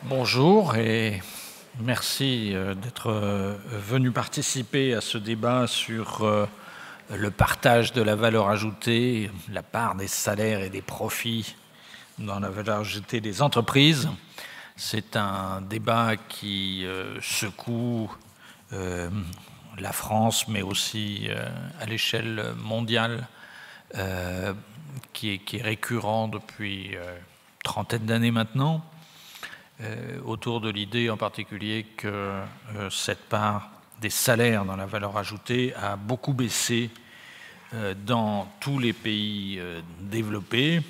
Bonjour et merci d'être venu participer à ce débat sur le partage de la valeur ajoutée, la part des salaires et des profits dans la valeur ajoutée des entreprises. C'est un débat qui secoue la France, mais aussi à l'échelle mondiale, qui est récurrent depuis trentaine d'années maintenant, autour de l'idée en particulier que cette part des salaires dans la valeur ajoutée a beaucoup baissé dans tous les pays développés.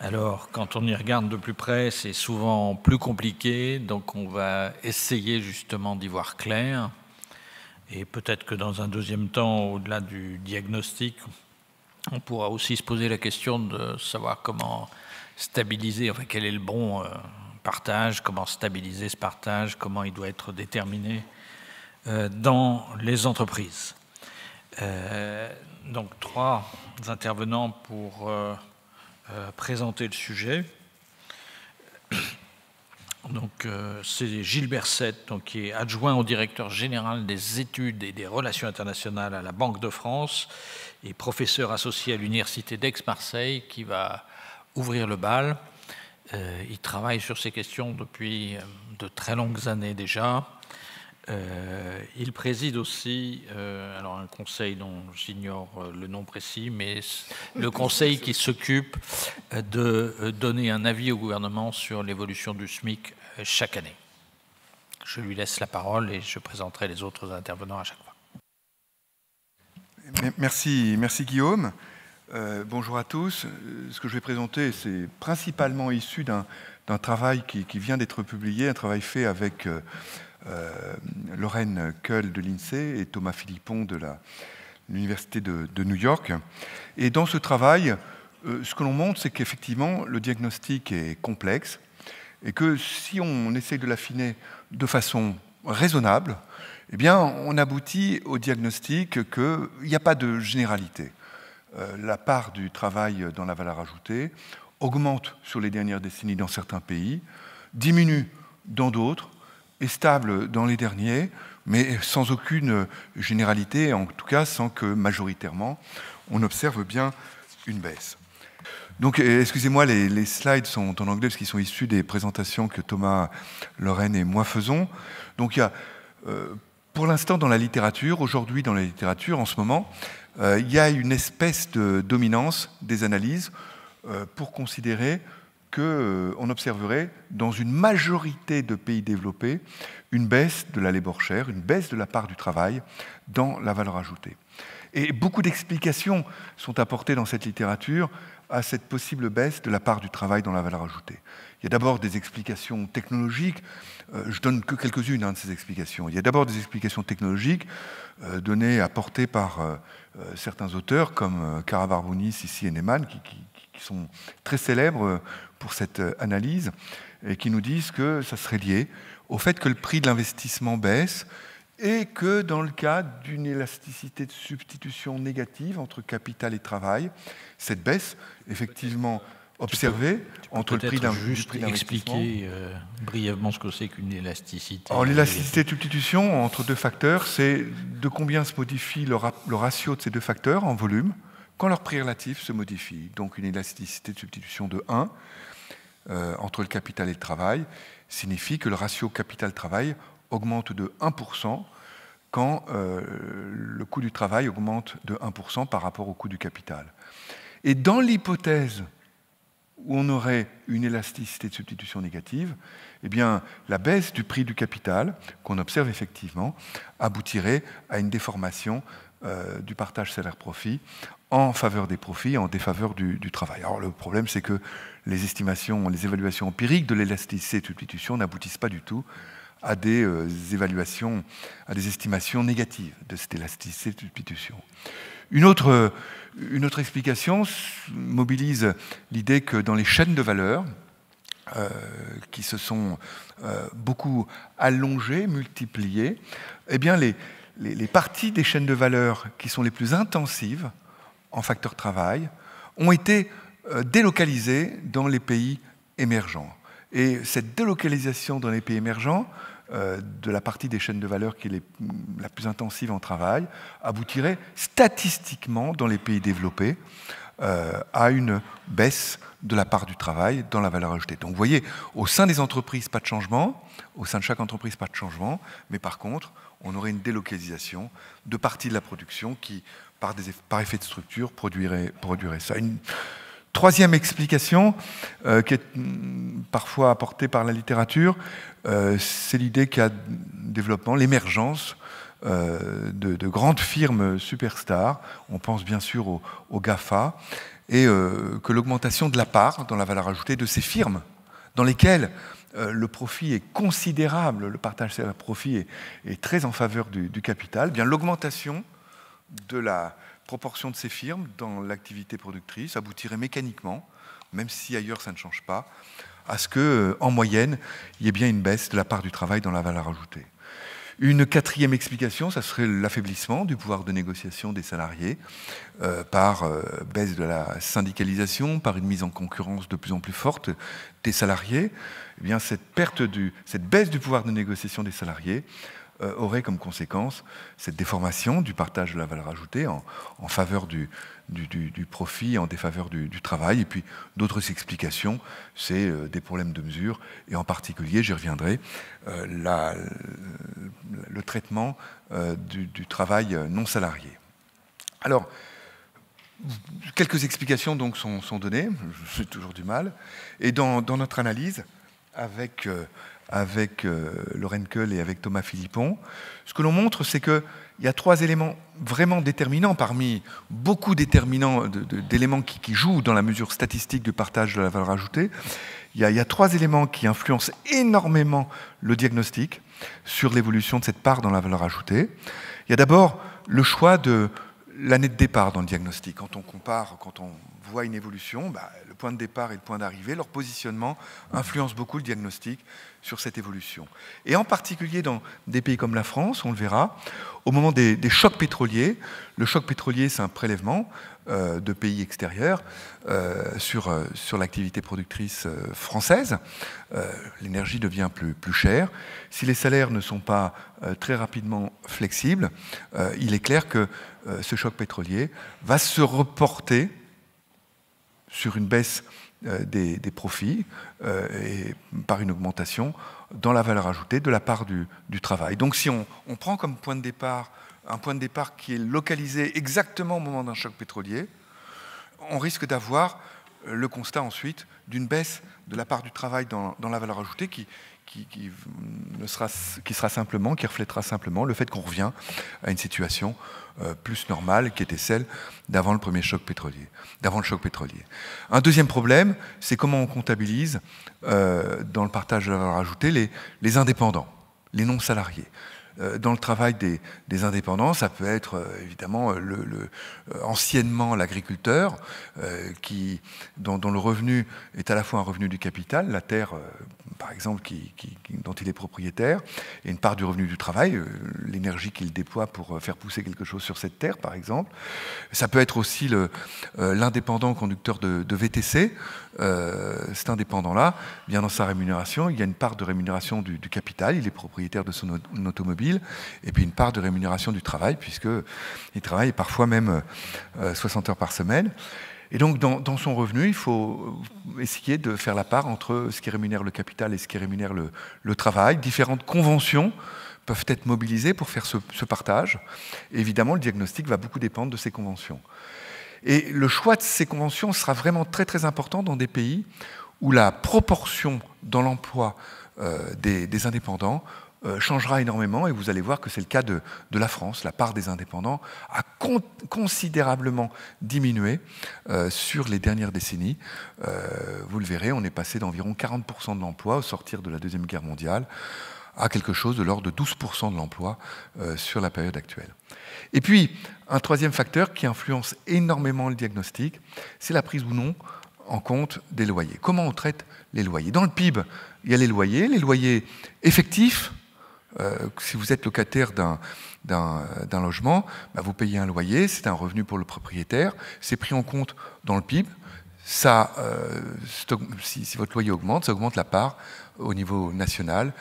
Alors, quand on y regarde de plus près, c'est souvent plus compliqué, donc on va essayer justement d'y voir clair. Et peut-être que dans un deuxième temps, au-delà du diagnostic, on pourra aussi se poser la question de savoir comment stabiliser, enfin quel est le bon partage, comment stabiliser ce partage, comment il doit être déterminé dans les entreprises. Donc, trois intervenants pour présenter le sujet. Donc, c'est Gilles Berset, donc, qui est adjoint au directeur général des études et des relations internationales à la Banque de France et professeur associé à l'Université d'Aix-Marseille, qui va ouvrir le bal. Il travaille sur ces questions depuis de très longues années déjà. Il préside aussi alors un conseil dont j'ignore le nom précis, mais le conseil qui s'occupe de donner un avis au gouvernement sur l'évolution du SMIC chaque année. Je lui laisse la parole et je présenterai les autres intervenants à chaque fois. Merci Guillaume. Bonjour à tous. Ce que je vais présenter, c'est principalement issu d'un travail qui vient d'être publié, un travail fait avec Lorraine Kull de l'INSEE et Thomas Philippon de l'Université de New York. Et dans ce travail, ce que l'on montre, c'est qu'effectivement, le diagnostic est complexe et que si on essaye de l'affiner de façon raisonnable, eh bien, on aboutit au diagnostic qu'il n'y a pas de généralité. La part du travail dans la valeur ajoutée augmente sur les dernières décennies dans certains pays, diminue dans d'autres, est stable dans les derniers, mais sans aucune généralité, en tout cas sans que majoritairement on observe bien une baisse. Donc, excusez-moi, les slides sont en anglais parce qu'ils sont issus des présentations que Thomas, Lorraine et moi faisons. Donc, il y a, pour l'instant, dans la littérature, aujourd'hui dans la littérature, en ce moment, il y a une espèce de dominance des analyses pour considérer qu'on observerait dans une majorité de pays développés une baisse de la labor share, une baisse de la part du travail dans la valeur ajoutée. Et beaucoup d'explications sont apportées dans cette littérature à cette possible baisse de la part du travail dans la valeur ajoutée. Il y a d'abord des explications technologiques, je donne que quelques-unes de ces explications. Il y a d'abord des explications technologiques données, apportées par certains auteurs comme Karabarbouni, Sissi et Neyman, qui sont très célèbres pour cette analyse et qui nous disent que ça serait lié au fait que le prix de l'investissement baisse et que dans le cas d'une élasticité de substitution négative entre capital et travail, cette baisse, effectivement observée entre le prix d'investissement... Juste expliquer brièvement ce que c'est qu'une élasticité. L'élasticité de substitution entre deux facteurs, c'est de combien se modifie le ratio de ces deux facteurs en volume quand leur prix relatif se modifie. Donc une élasticité de substitution de 1 entre le capital et le travail signifie que le ratio capital-travail augmente de 1% quand le coût du travail augmente de 1% par rapport au coût du capital. Et dans l'hypothèse où on aurait une élasticité de substitution négative, eh bien, la baisse du prix du capital, qu'on observe effectivement, aboutirait à une déformation du partage salaire-profit en faveur des profits, en défaveur du travail. Alors le problème, c'est que les estimations, les évaluations empiriques de l'élasticité de substitution n'aboutissent pas du tout à des évaluations, à des estimations négatives de cette élasticité de substitution. Une autre explication mobilise l'idée que dans les chaînes de valeur, qui se sont beaucoup allongées, multipliées, eh bien les parties des chaînes de valeur qui sont les plus intensives en facteur travail ont été délocalisés dans les pays émergents. Et cette délocalisation dans les pays émergents, de la partie des chaînes de valeur qui est la plus intensive en travail, aboutirait statistiquement dans les pays développés à une baisse de la part du travail dans la valeur ajoutée. Donc vous voyez, au sein des entreprises, pas de changement, au sein de chaque entreprise, pas de changement, mais par contre, on aurait une délocalisation de partie de la production qui, par effet de structure, produirait ça. Une troisième explication, qui est parfois apportée par la littérature, c'est l'idée qu'il y a développement, l'émergence de grandes firmes superstars, on pense bien sûr aux GAFA, et que l'augmentation de la part dans la valeur ajoutée de ces firmes, dans lesquelles le profit est considérable, le partage de profit est très en faveur du capital, bien l'augmentation de la proportion de ces firmes dans l'activité productrice aboutirait mécaniquement, même si ailleurs ça ne change pas, à ce qu'en moyenne, il y ait bien une baisse de la part du travail dans la valeur ajoutée. Une quatrième explication, ça serait l'affaiblissement du pouvoir de négociation des salariés par baisse de la syndicalisation, par une mise en concurrence de plus en plus forte des salariés. Eh bien, cette baisse du pouvoir de négociation des salariés aurait comme conséquence cette déformation du partage de la valeur ajoutée en faveur du profit, en défaveur du travail. Et puis d'autres explications, c'est des problèmes de mesure, et en particulier, j'y reviendrai, le traitement du travail non salarié. Alors, quelques explications donc sont données, j'ai toujours du mal, et dans notre analyse, avec Lauren Keul et avec Thomas Philippon, ce que l'on montre, c'est qu'il y a trois éléments vraiment déterminants parmi beaucoup d'éléments qui jouent dans la mesure statistique du partage de la valeur ajoutée. Il y a trois éléments qui influencent énormément le diagnostic sur l'évolution de cette part dans la valeur ajoutée. Il y a d'abord le choix de l'année de départ dans le diagnostic. Quand on compare, quand on voit une évolution, le point de départ et le point d'arrivée, leur positionnement influence beaucoup le diagnostic sur cette évolution. Et en particulier dans des pays comme la France, on le verra, au moment des chocs pétroliers, le choc pétrolier, c'est un prélèvement de pays extérieurs sur l'activité productrice française. L'énergie devient plus chère. Si les salaires ne sont pas très rapidement flexibles, il est clair que ce choc pétrolier va se reporter sur une baisse des profits et par une augmentation dans la valeur ajoutée de la part du travail. Donc si on prend comme point de départ un point de départ qui est localisé exactement au moment d'un choc pétrolier, on risque d'avoir le constat ensuite d'une baisse de la part du travail dans la valeur ajoutée qui reflètera simplement le fait qu'on revient à une situation plus normale qui était celle d'avant le choc pétrolier. Un deuxième problème, c'est comment on comptabilise dans le partage de la valeur ajoutée les indépendants, les non-salariés. Dans le travail des indépendants, ça peut être évidemment anciennement l'agriculteur dont le revenu est à la fois un revenu du capital, la terre par exemple dont il est propriétaire, et une part du revenu du travail, l'énergie qu'il déploie pour faire pousser quelque chose sur cette terre par exemple. Ça peut être aussi l'indépendant conducteur de VTC. Cet indépendant-là, bien dans sa rémunération, il y a une part de rémunération du capital, il est propriétaire de son automobile, et puis une part de rémunération du travail, puisqu'il travaille parfois même 60 heures par semaine. Et donc, dans son revenu, il faut essayer de faire la part entre ce qui rémunère le capital et ce qui rémunère le travail. Différentes conventions peuvent être mobilisées pour faire ce partage. Et évidemment, le diagnostic va beaucoup dépendre de ces conventions. Et le choix de ces conventions sera vraiment très très important dans des pays où la proportion dans l'emploi des indépendants changera énormément, et vous allez voir que c'est le cas de la France. La part des indépendants a considérablement diminué sur les dernières décennies. Vous le verrez, on est passé d'environ 40% de l'emploi au sortir de la Deuxième Guerre mondiale à quelque chose de l'ordre de 12% de l'emploi sur la période actuelle. Et puis, un troisième facteur qui influence énormément le diagnostic, c'est la prise ou non en compte des loyers. Comment on traite les loyers? Dans le PIB, il y a les loyers effectifs si vous êtes locataire d'un logement, bah, vous payez un loyer, c'est un revenu pour le propriétaire, c'est pris en compte dans le PIB. Ça, si votre loyer augmente, ça augmente la part au niveau national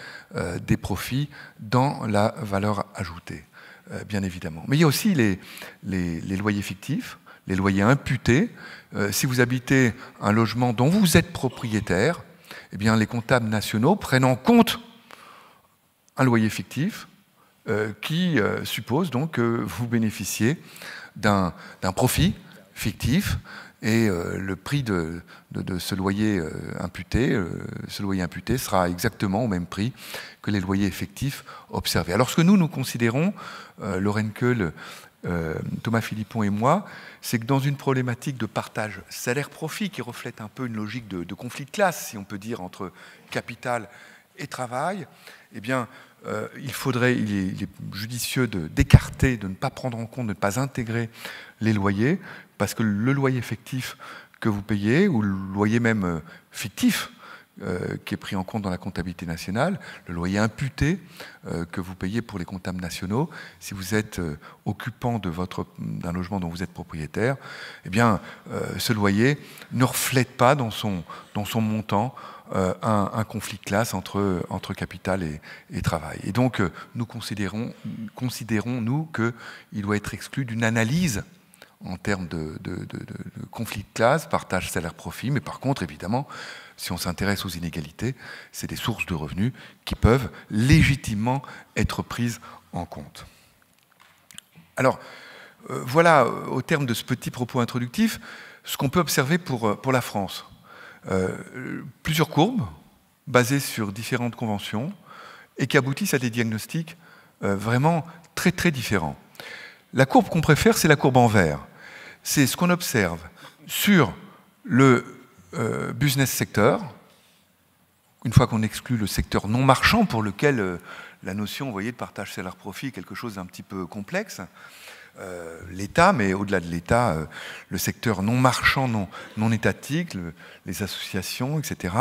des profits dans la valeur ajoutée, bien évidemment. Mais il y a aussi les loyers fictifs, les loyers imputés. Si vous habitez un logement dont vous êtes propriétaire, eh bien, les comptables nationaux prennent en compte un loyer fictif qui suppose donc que vous bénéficiez d'un profit fictif. Et le prix de ce loyer imputé sera exactement au même prix que les loyers effectifs observés. Alors ce que nous considérons, Lorraine Keul, Thomas Philippon et moi, c'est que dans une problématique de partage salaire-profit qui reflète un peu une logique de conflit de classe, si on peut dire, entre capital et travail, eh bien, il est judicieux d'écarter, de ne pas prendre en compte, de ne pas intégrer les loyers, parce que le loyer effectif que vous payez, ou le loyer même fictif qui est pris en compte dans la comptabilité nationale, le loyer imputé que vous payez pour les comptables nationaux, si vous êtes occupant d'un logement dont vous êtes propriétaire, eh bien, ce loyer ne reflète pas dans son montant un conflit de classe entre capital et travail. Et donc, nous considérons nous, qu'il doit être exclu d'une analyse en termes de conflit de classe, partage salaire-profit, mais par contre, évidemment, si on s'intéresse aux inégalités, c'est des sources de revenus qui peuvent légitimement être prises en compte. Alors, voilà, au terme de ce petit propos introductif, ce qu'on peut observer pour la France. Plusieurs courbes basées sur différentes conventions et qui aboutissent à des diagnostics vraiment très très différents. La courbe qu'on préfère, c'est la courbe en vert. C'est ce qu'on observe sur le business sector, une fois qu'on exclut le secteur non marchand pour lequel la notion, vous voyez, de partage salaire-profit est quelque chose d'un petit peu complexe. L'État, mais au-delà de l'État, le secteur non marchand, non étatique, les associations, etc.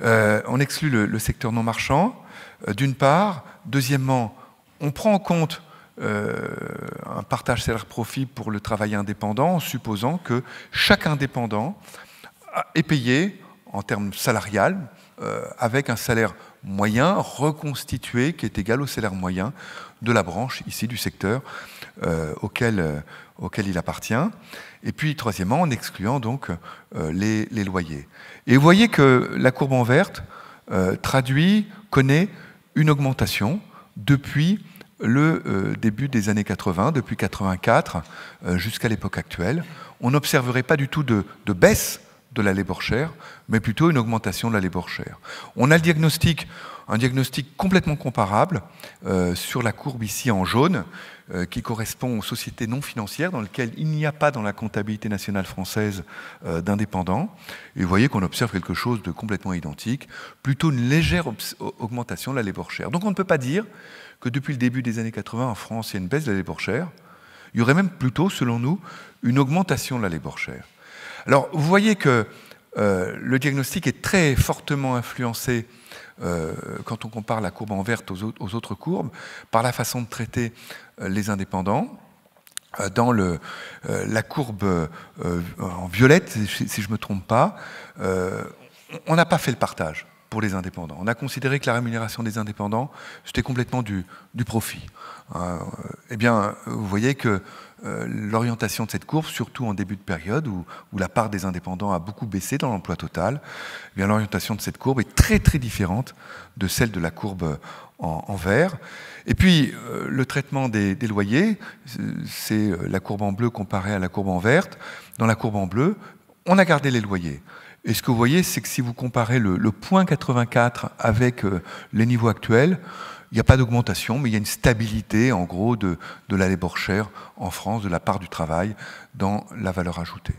On exclut le secteur non marchand, d'une part. Deuxièmement, on prend en compte un partage salaire-profit pour le travail indépendant, en supposant que chaque indépendant est payé en termes salarial avec un salaire moyen reconstitué qui est égal au salaire moyen de la branche, ici du secteur auquel il appartient. Et puis, troisièmement, en excluant donc les loyers. Et vous voyez que la courbe en verte connaît une augmentation depuis le début des années 80, depuis 84 jusqu'à l'époque actuelle. On n'observerait pas du tout de baisse de la labor share, mais plutôt une augmentation de la labor share. On a un diagnostic complètement comparable sur la courbe ici en jaune, qui correspond aux sociétés non financières dans lesquelles il n'y a pas dans la comptabilité nationale française d'indépendants. Et vous voyez qu'on observe quelque chose de complètement identique, plutôt une légère augmentation de la labor share. Donc on ne peut pas dire que depuis le début des années 80 en France, il y a une baisse de la labor share. Il y aurait même plutôt, selon nous, une augmentation de la labor share. Alors, vous voyez que le diagnostic est très fortement influencé, quand on compare la courbe en verte aux autres courbes, par la façon de traiter les indépendants. Dans la courbe en violette, si je ne me trompe pas, on n'a pas fait le partage pour les indépendants. On a considéré que la rémunération des indépendants, c'était complètement du profit. Eh bien, vous voyez que l'orientation de cette courbe, surtout en début de période où la part des indépendants a beaucoup baissé dans l'emploi total, eh bien, l'orientation de cette courbe est très très différente de celle de la courbe en vert. Et puis, le traitement des loyers, c'est la courbe en bleu comparée à la courbe en verte. Dans la courbe en bleu, on a gardé les loyers. Et ce que vous voyez, c'est que si vous comparez le point 84 avec les niveaux actuels, il n'y a pas d'augmentation, mais il y a une stabilité, en gros, de la labor share en France, de la part du travail dans la valeur ajoutée.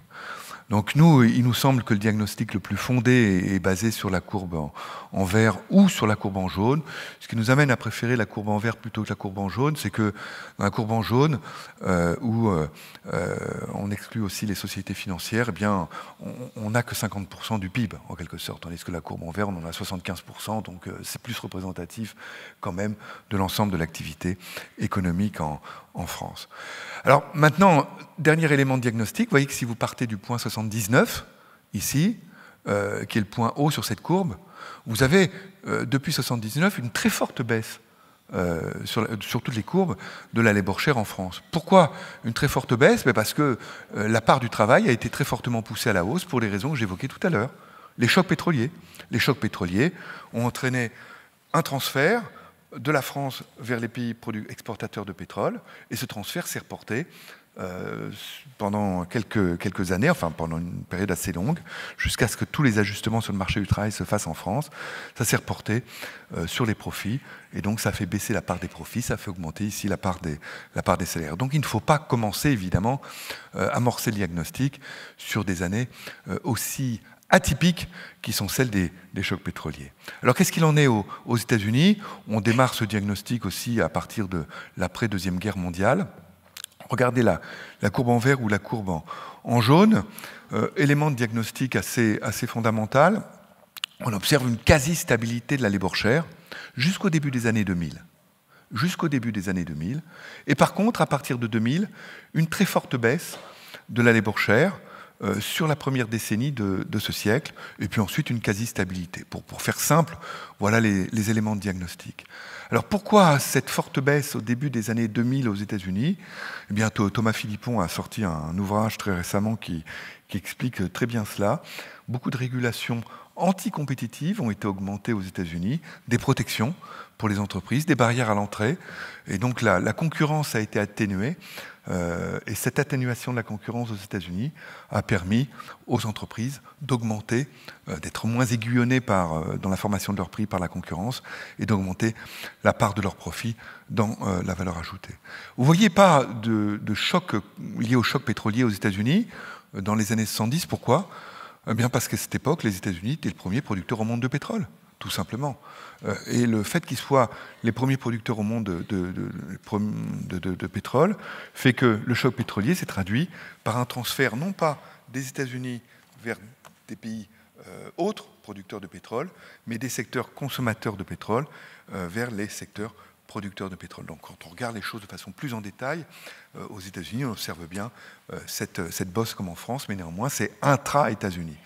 Donc nous, il nous semble que le diagnostic le plus fondé est basé sur la courbe en vert ou sur la courbe en jaune. Ce qui nous amène à préférer la courbe en vert plutôt que la courbe en jaune, c'est que dans la courbe en jaune, où on exclut aussi les sociétés financières, eh bien, on n'a que 50% du PIB, en quelque sorte, tandis que la courbe en vert, on en a 75%, donc c'est plus représentatif quand même de l'ensemble de l'activité économique en France. Alors maintenant, dernier élément de diagnostic, vous voyez que si vous partez du point 79, ici, qui est le point haut sur cette courbe, vous avez, depuis 79, une très forte baisse sur toutes les courbes de la labour share en France. Pourquoi une très forte baisse? Parce que la part du travail a été très fortement poussée à la hausse pour les raisons que j'évoquais tout à l'heure. Les chocs pétroliers. Les chocs pétroliers ont entraîné un transfert de la France vers les pays exportateurs de pétrole, et ce transfert s'est reporté pendant quelques années, enfin pendant une période assez longue, jusqu'à ce que tous les ajustements sur le marché du travail se fassent en France. Ça s'est reporté sur les profits, et donc ça fait baisser la part des profits, ça fait augmenter ici la part des salaires. Donc il ne faut pas commencer, évidemment, amorcer le diagnostic sur des années aussi atypiques qui sont celles des chocs pétroliers. Alors qu'est-ce qu'il en est aux États-Unis? On démarre ce diagnostic aussi à partir de l'après-deuxième guerre mondiale. Regardez la courbe en vert ou la courbe en jaune. Élément de diagnostic assez fondamental. On observe une quasi-stabilité de la labour share jusqu'au début des années 2000. Jusqu'au début des années 2000. Et par contre, à partir de 2000, une très forte baisse de la labour share sur la première décennie de ce siècle, et puis ensuite une quasi-stabilité. Pour faire simple, voilà les éléments de diagnostic. Alors pourquoi cette forte baisse au début des années 2000 aux États-Unis? Eh bien, Thomas Philippon a sorti un ouvrage très récemment qui explique très bien cela. Beaucoup de régulations anticompétitives ont été augmentées aux États-Unis, des protections pour les entreprises, des barrières à l'entrée, et donc la concurrence a été atténuée. Et cette atténuation de la concurrence aux États-Unis a permis aux entreprises d'augmenter, d'être moins aiguillonnées dans la formation de leurs prix par la concurrence et d'augmenter la part de leurs profits dans la valeur ajoutée. Vous ne voyez pas de choc lié au choc pétrolier aux États-Unis dans les années 70. Pourquoi? Eh bien parce qu'à cette époque, les États-Unis étaient le premier producteur au monde de pétrole, tout simplement. Et le fait qu'ils soient les premiers producteurs au monde de pétrole fait que le choc pétrolier s'est traduit par un transfert non pas des États-Unis vers des pays autres producteurs de pétrole, mais des secteurs consommateurs de pétrole vers les secteurs producteurs de pétrole. Donc quand on regarde les choses de façon plus en détail, aux États-Unis, on observe bien cette bosse comme en France, mais néanmoins c'est intra-États-Unis.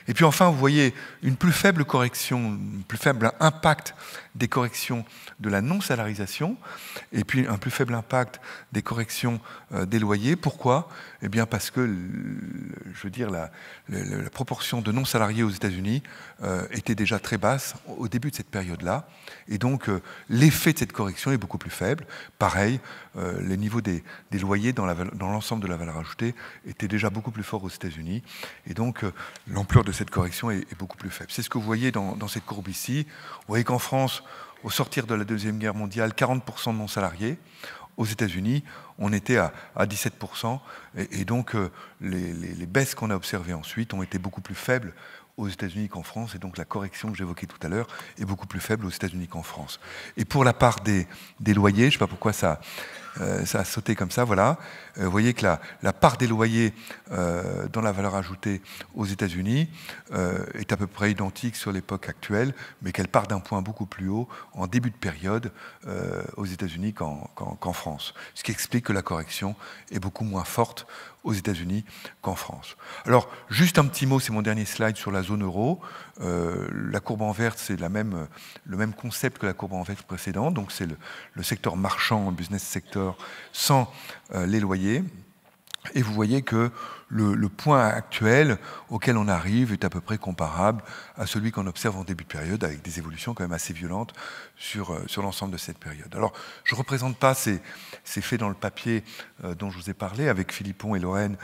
Et puis enfin, vous voyez une plus faible correction, un plus faible impact des corrections de la non-salarisation, et puis un plus faible impact des corrections des loyers. Pourquoi? Eh bien parce que, je veux dire, la proportion de non-salariés aux États-Unis était déjà très basse au début de cette période-là, et donc l'effet de cette correction est beaucoup plus faible. Pareil, les niveaux des loyers dans l'ensemble de la valeur ajoutée étaient déjà beaucoup plus forts aux États-Unis, et donc l'ampleur de cette correction est beaucoup plus faible. C'est ce que vous voyez dans cette courbe ici. Vous voyez qu'en France, au sortir de la Deuxième Guerre mondiale, 40% de non-salariés. Aux États-Unis, on était à 17%. Et donc, les baisses qu'on a observées ensuite ont été beaucoup plus faibles aux États-Unis qu'en France. Et donc, la correction que j'évoquais tout à l'heure est beaucoup plus faible aux États-Unis qu'en France. Et pour la part des loyers, je ne sais pas pourquoi ça a sauté comme ça, voilà. Vous voyez que la part des loyers dans la valeur ajoutée aux États-Unis est à peu près identique sur l'époque actuelle, mais qu'elle part d'un point beaucoup plus haut en début de période aux États-Unis qu'en France. Ce qui explique que la correction est beaucoup moins forte aux États-Unis qu'en France. Alors, juste un petit mot, c'est mon dernier slide sur la zone euro. La courbe en vert, c'est le même concept que la courbe en vert précédente, donc c'est le secteur marchand, le business sector, sans les loyers. Et vous voyez que le point actuel auquel on arrive est à peu près comparable à celui qu'on observe en début de période, avec des évolutions quand même assez violentes sur l'ensemble de cette période. Alors, je ne représente pas ces faits dans le papier dont je vous ai parlé, avec Philippon et Lorraine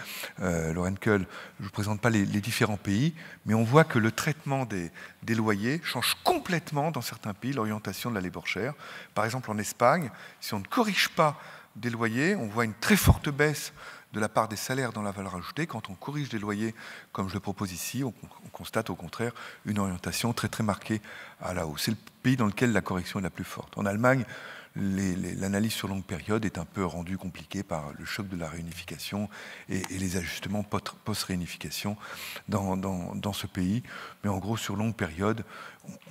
Kuhl. Je ne représente pas les différents pays, mais on voit que le traitement des loyers change complètement dans certains pays, l'orientation de la labour share. Par exemple, en Espagne, si on ne corrige pas des loyers, on voit une très forte baisse de la part des salaires dans la valeur ajoutée. Quand on corrige les loyers, comme je le propose ici, on constate au contraire une orientation très très marquée à la hausse. C'est le pays dans lequel la correction est la plus forte. En Allemagne, l'analyse sur longue période est un peu rendue compliquée par le choc de la réunification et les ajustements post-réunification dans ce pays. Mais en gros, sur longue période,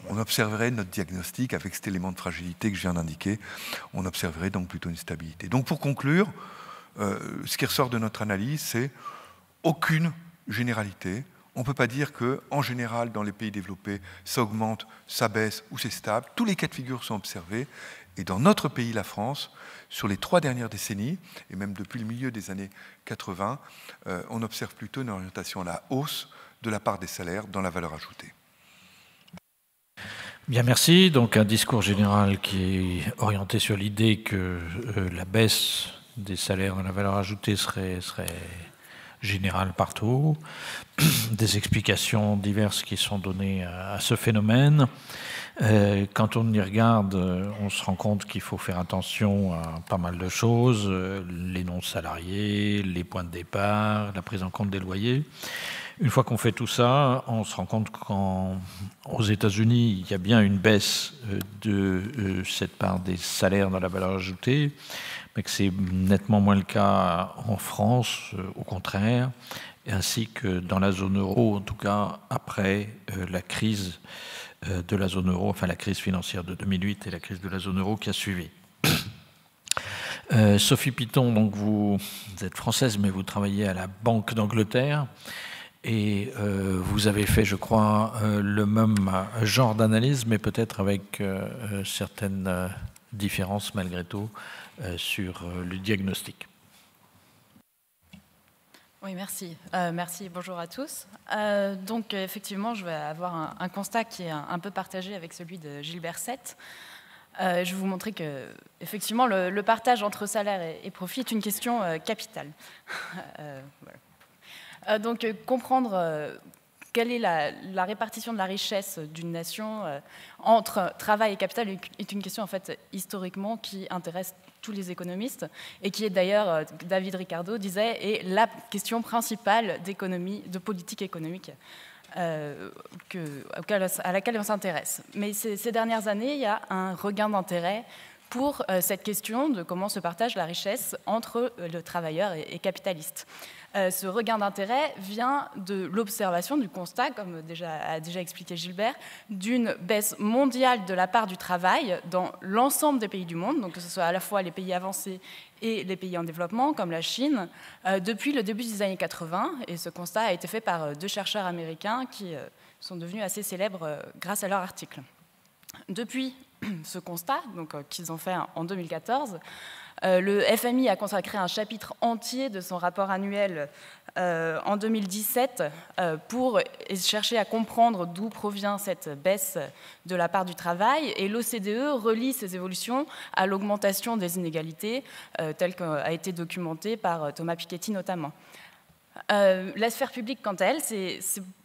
on observerait notre diagnostic avec cet élément de fragilité que je viens d'indiquer. On observerait donc plutôt une stabilité. Donc pour conclure, ce qui ressort de notre analyse, c'est aucune généralité. On ne peut pas dire qu'en général, dans les pays développés, ça augmente, ça baisse ou c'est stable. Tous les cas de figure sont observés. Et dans notre pays, la France, sur les 3 dernières décennies, et même depuis le milieu des années 80, on observe plutôt une orientation à la hausse de la part des salaires dans la valeur ajoutée. Bien, merci. Donc un discours général qui est orienté sur l'idée que la baisse des salaires dans la valeur ajoutée serait générale partout. Des explications diverses qui sont données à ce phénomène. Quand on y regarde, on se rend compte qu'il faut faire attention à pas mal de choses, les non-salariés, les points de départ, la prise en compte des loyers. Une fois qu'on fait tout ça, on se rend compte qu'aux États-Unis, il y a bien une baisse de cette part des salaires dans la valeur ajoutée, mais que c'est nettement moins le cas en France, au contraire, ainsi que dans la zone euro, en tout cas après la crise de la zone euro, enfin la crise financière de 2008 et la crise de la zone euro qui a suivi. Sophie Piton, donc vous êtes française, mais vous travaillez à la Banque d'Angleterre et vous avez fait, je crois, le même genre d'analyse, mais peut-être avec certaines différences malgré tout sur le diagnostic. Oui, merci. Merci, bonjour à tous. Donc, effectivement, je vais avoir un constat qui est un peu partagé avec celui de Gilbert Sett. Je vais vous montrer que, effectivement, le partage entre salaire et profit est une question capitale. Voilà. Donc, comprendre quelle est la répartition de la richesse d'une nation entre travail et capital est une question, en fait, historiquement, qui intéresse tous les économistes, et qui est d'ailleurs, David Ricardo disait, est la question principale d'économie, de politique économique à laquelle on s'intéresse. Mais ces dernières années, il y a un regain d'intérêt pour cette question de comment se partage la richesse entre le travailleur et capitaliste. Ce regain d'intérêt vient de l'observation, du constat, comme a déjà expliqué Gilbert, d'une baisse mondiale de la part du travail dans l'ensemble des pays du monde, donc que ce soit à la fois les pays avancés et les pays en développement, comme la Chine, depuis le début des années 80. Et ce constat a été fait par 2 chercheurs américains qui sont devenus assez célèbres grâce à leur article. Depuis ce constat, qu'ils ont fait en 2014, le FMI a consacré un chapitre entier de son rapport annuel en 2017 pour chercher à comprendre d'où provient cette baisse de la part du travail. Et l'OCDE relie ces évolutions à l'augmentation des inégalités, telle qu'a été documentée par Thomas Piketty notamment. La sphère publique, quant à elle,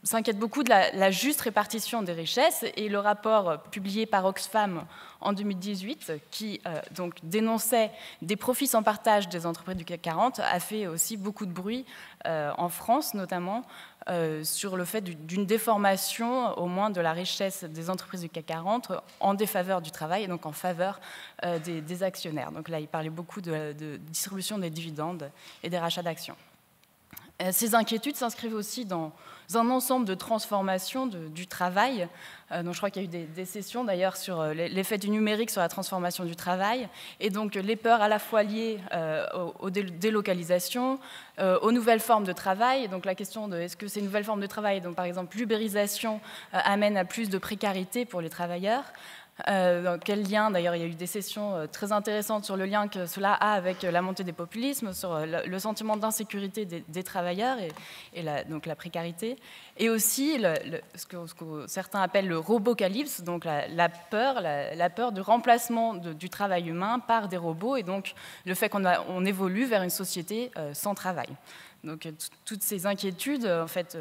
s'inquiète beaucoup de la juste répartition des richesses, et le rapport publié par Oxfam en 2018, qui donc dénonçait des profits sans partage des entreprises du CAC 40, a fait aussi beaucoup de bruit en France notamment sur le fait d'une déformation au moins de la richesse des entreprises du CAC 40 en défaveur du travail et donc en faveur des actionnaires. Donc là, il parlait beaucoup de distribution des dividendes et des rachats d'actions. Ces inquiétudes s'inscrivent aussi dans un ensemble de transformations du travail. Donc je crois qu'il y a eu des sessions d'ailleurs sur l'effet du numérique sur la transformation du travail, et donc les peurs à la fois liées aux délocalisations, aux nouvelles formes de travail. Donc la question de est-ce que ces nouvelles formes de travail, donc par exemple l'ubérisation, amènent à plus de précarité pour les travailleurs. Dans quel lien, d'ailleurs, il y a eu des sessions très intéressantes sur le lien que cela a avec la montée des populismes, sur le sentiment d'insécurité des travailleurs et donc la précarité, et aussi ce que certains appellent le robocalypse, donc la peur du remplacement du travail humain par des robots, et donc le fait qu'on évolue vers une société sans travail. Donc toutes ces inquiétudes en fait,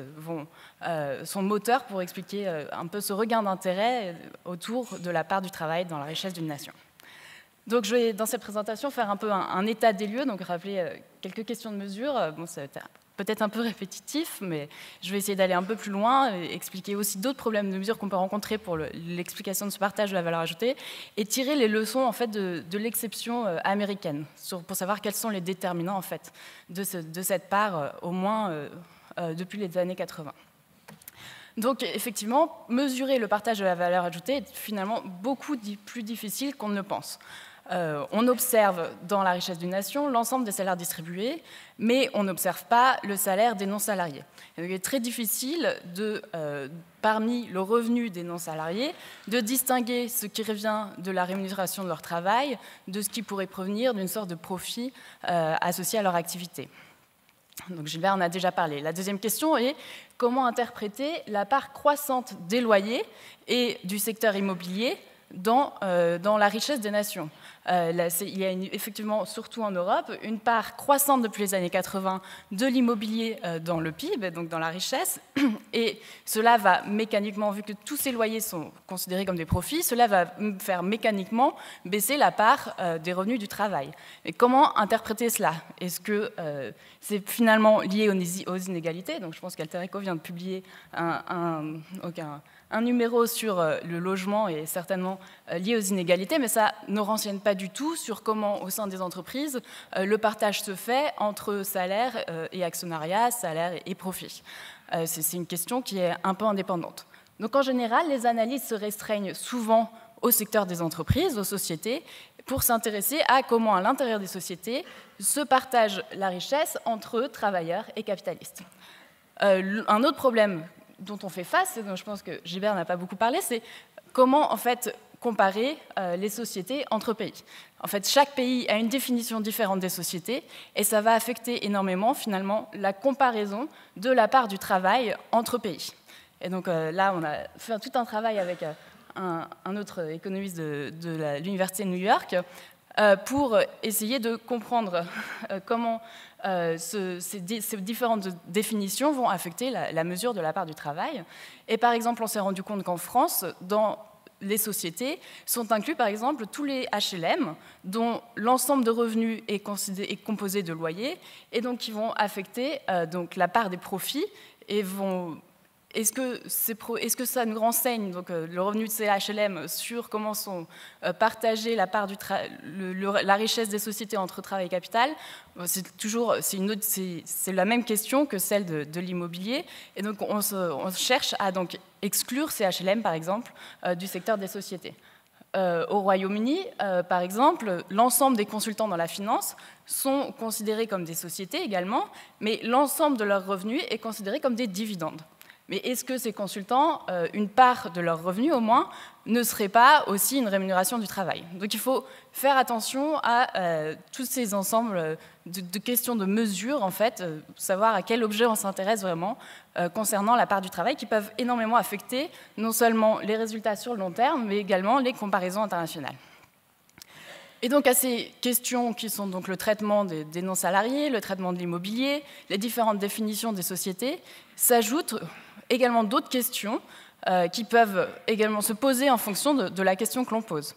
sont moteurs pour expliquer un peu ce regain d'intérêt autour de la part du travail dans la richesse d'une nation. Donc je vais, dans cette présentation, faire un peu un état des lieux, donc rappeler quelques questions de mesure. Bon, ça va être peut-être un peu répétitif, mais je vais essayer d'aller un peu plus loin, et expliquer aussi d'autres problèmes de mesure qu'on peut rencontrer pour l'explication de ce partage de la valeur ajoutée, et tirer les leçons en fait, de l'exception américaine, pour savoir quels sont les déterminants en fait, de cette part, au moins depuis les années 80. Donc effectivement, mesurer le partage de la valeur ajoutée est finalement beaucoup plus difficile qu'on ne le pense. On observe dans la richesse d'une nation l'ensemble des salaires distribués, mais on n'observe pas le salaire des non-salariés. Il est très difficile, parmi le revenu des non-salariés, de distinguer ce qui revient de la rémunération de leur travail de ce qui pourrait provenir d'une sorte de profit associé à leur activité. Donc Gilbert en a déjà parlé. La deuxième question est comment interpréter la part croissante des loyers et du secteur immobilier dans la richesse des nations. Il y a effectivement, surtout en Europe, une part croissante depuis les années 80 de l'immobilier dans le PIB, donc dans la richesse, et cela va mécaniquement, vu que tous ces loyers sont considérés comme des profits, cela va faire mécaniquement baisser la part des revenus du travail. Et comment interpréter cela? Est-ce que c'est finalement lié aux inégalités? Donc je pense qu'Alter Eco vient de publier un numéro sur le logement est certainement lié aux inégalités, mais ça ne renseigne pas du tout sur comment, au sein des entreprises, le partage se fait entre salaire et actionnariat, salaire et profit. C'est une question qui est un peu indépendante. Donc en général, les analyses se restreignent souvent au secteur des entreprises, aux sociétés, pour s'intéresser à comment, à l'intérieur des sociétés, se partage la richesse entre travailleurs et capitalistes. Un autre problème dont on fait face, et dont je pense que Gilbert n'a pas beaucoup parlé, c'est comment en fait comparer les sociétés entre pays. En fait, chaque pays a une définition différente des sociétés et ça va affecter énormément finalement la comparaison de la part du travail entre pays. Et donc là, on a fait tout un travail avec un autre économiste de l'Université de New York pour essayer de comprendre comment ces différentes définitions vont affecter la mesure de la part du travail. Et par exemple, on s'est rendu compte qu'en France, dans les sociétés, sont inclus par exemple tous les HLM, dont l'ensemble de revenus est composé de loyers, et donc qui vont affecter donc, la part des profits et vont... Est-ce que ça nous renseigne, donc, le revenu de ces HLM, sur comment sont partagées la part la richesse des sociétés entre travail et capital? C'est la même question que celle de l'immobilier. Et donc, on cherche à donc, exclure ces HLM, par exemple, du secteur des sociétés. Au Royaume-Uni, par exemple, l'ensemble des consultants dans la finance sont considérés comme des sociétés également, mais l'ensemble de leurs revenus est considéré comme des dividendes. Mais est-ce que ces consultants, une part de leurs revenus au moins, ne serait pas aussi une rémunération du travail? Donc il faut faire attention à tous ces ensembles de questions de mesure, en fait, savoir à quel objet on s'intéresse vraiment concernant la part du travail, qui peuvent énormément affecter non seulement les résultats sur le long terme, mais également les comparaisons internationales. Et donc à ces questions qui sont donc le traitement des non-salariés, le traitement de l'immobilier, les différentes définitions des sociétés, s'ajoutent également d'autres questions qui peuvent également se poser en fonction de la question que l'on pose.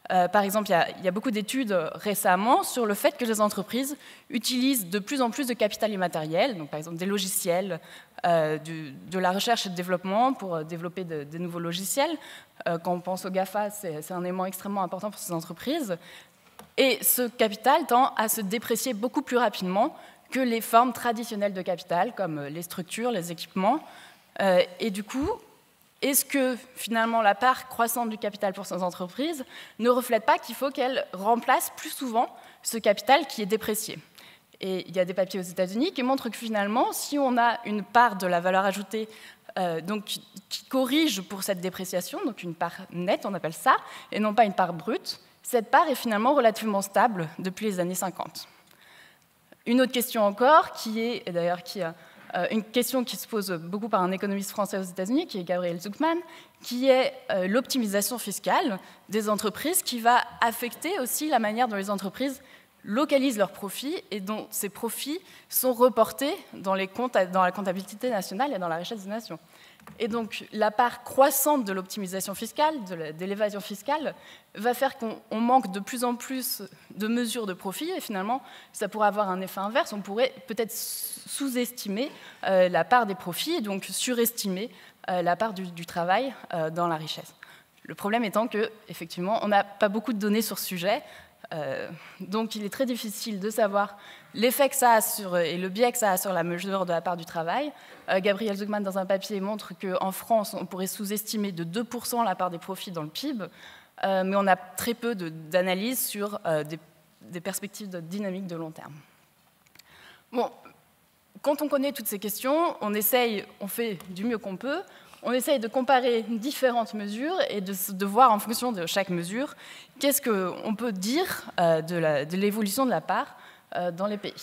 Par exemple, il y a beaucoup d'études récemment sur le fait que les entreprises utilisent de plus en plus de capital immatériel, donc par exemple des logiciels, de la recherche et de développement pour développer de nouveaux logiciels. Quand on pense au GAFA, c'est un élément extrêmement important pour ces entreprises. Et ce capital tend à se déprécier beaucoup plus rapidement que les formes traditionnelles de capital, comme les structures, les équipements. Et du coup, est-ce que finalement la part croissante du capital pour ces entreprises ne reflète pas qu'il faut qu'elles remplacent plus souvent ce capital qui est déprécié? Et il y a des papiers aux États-Unis qui montrent que finalement, si on a une part de la valeur ajoutée donc, qui corrige pour cette dépréciation, donc une part nette, on appelle ça, et non pas une part brute, cette part est finalement relativement stable depuis les années 50. Une autre question encore, qui est d'ailleurs une question qui se pose beaucoup par un économiste français aux États-Unis, qui est Gabriel Zucman, qui est l'optimisation fiscale des entreprises, qui va affecter aussi la manière dont les entreprises localisent leurs profits et dont ces profits sont reportés dans la comptabilité nationale et dans la richesse des nations. Et donc, la part croissante de l'optimisation fiscale, de l'évasion fiscale, va faire qu'on manque de plus en plus de mesures de profit, et finalement, ça pourrait avoir un effet inverse. On pourrait peut-être sous-estimer la part des profits, et donc surestimer la part du travail dans la richesse. Le problème étant qu'effectivement, on n'a pas beaucoup de données sur ce sujet, donc il est très difficile de savoir l'effet que ça a et le biais que ça a sur la mesure de la part du travail. Gabriel Zucman, dans un papier, montre qu'en France, on pourrait sous-estimer de 2% la part des profits dans le PIB, mais on a très peu d'analyses sur des perspectives de dynamique de long terme. Bon, quand on connaît toutes ces questions, on fait du mieux qu'on peut. On essaye de comparer différentes mesures et de voir en fonction de chaque mesure qu'est-ce qu'on peut dire de l'évolution de la part dans les pays.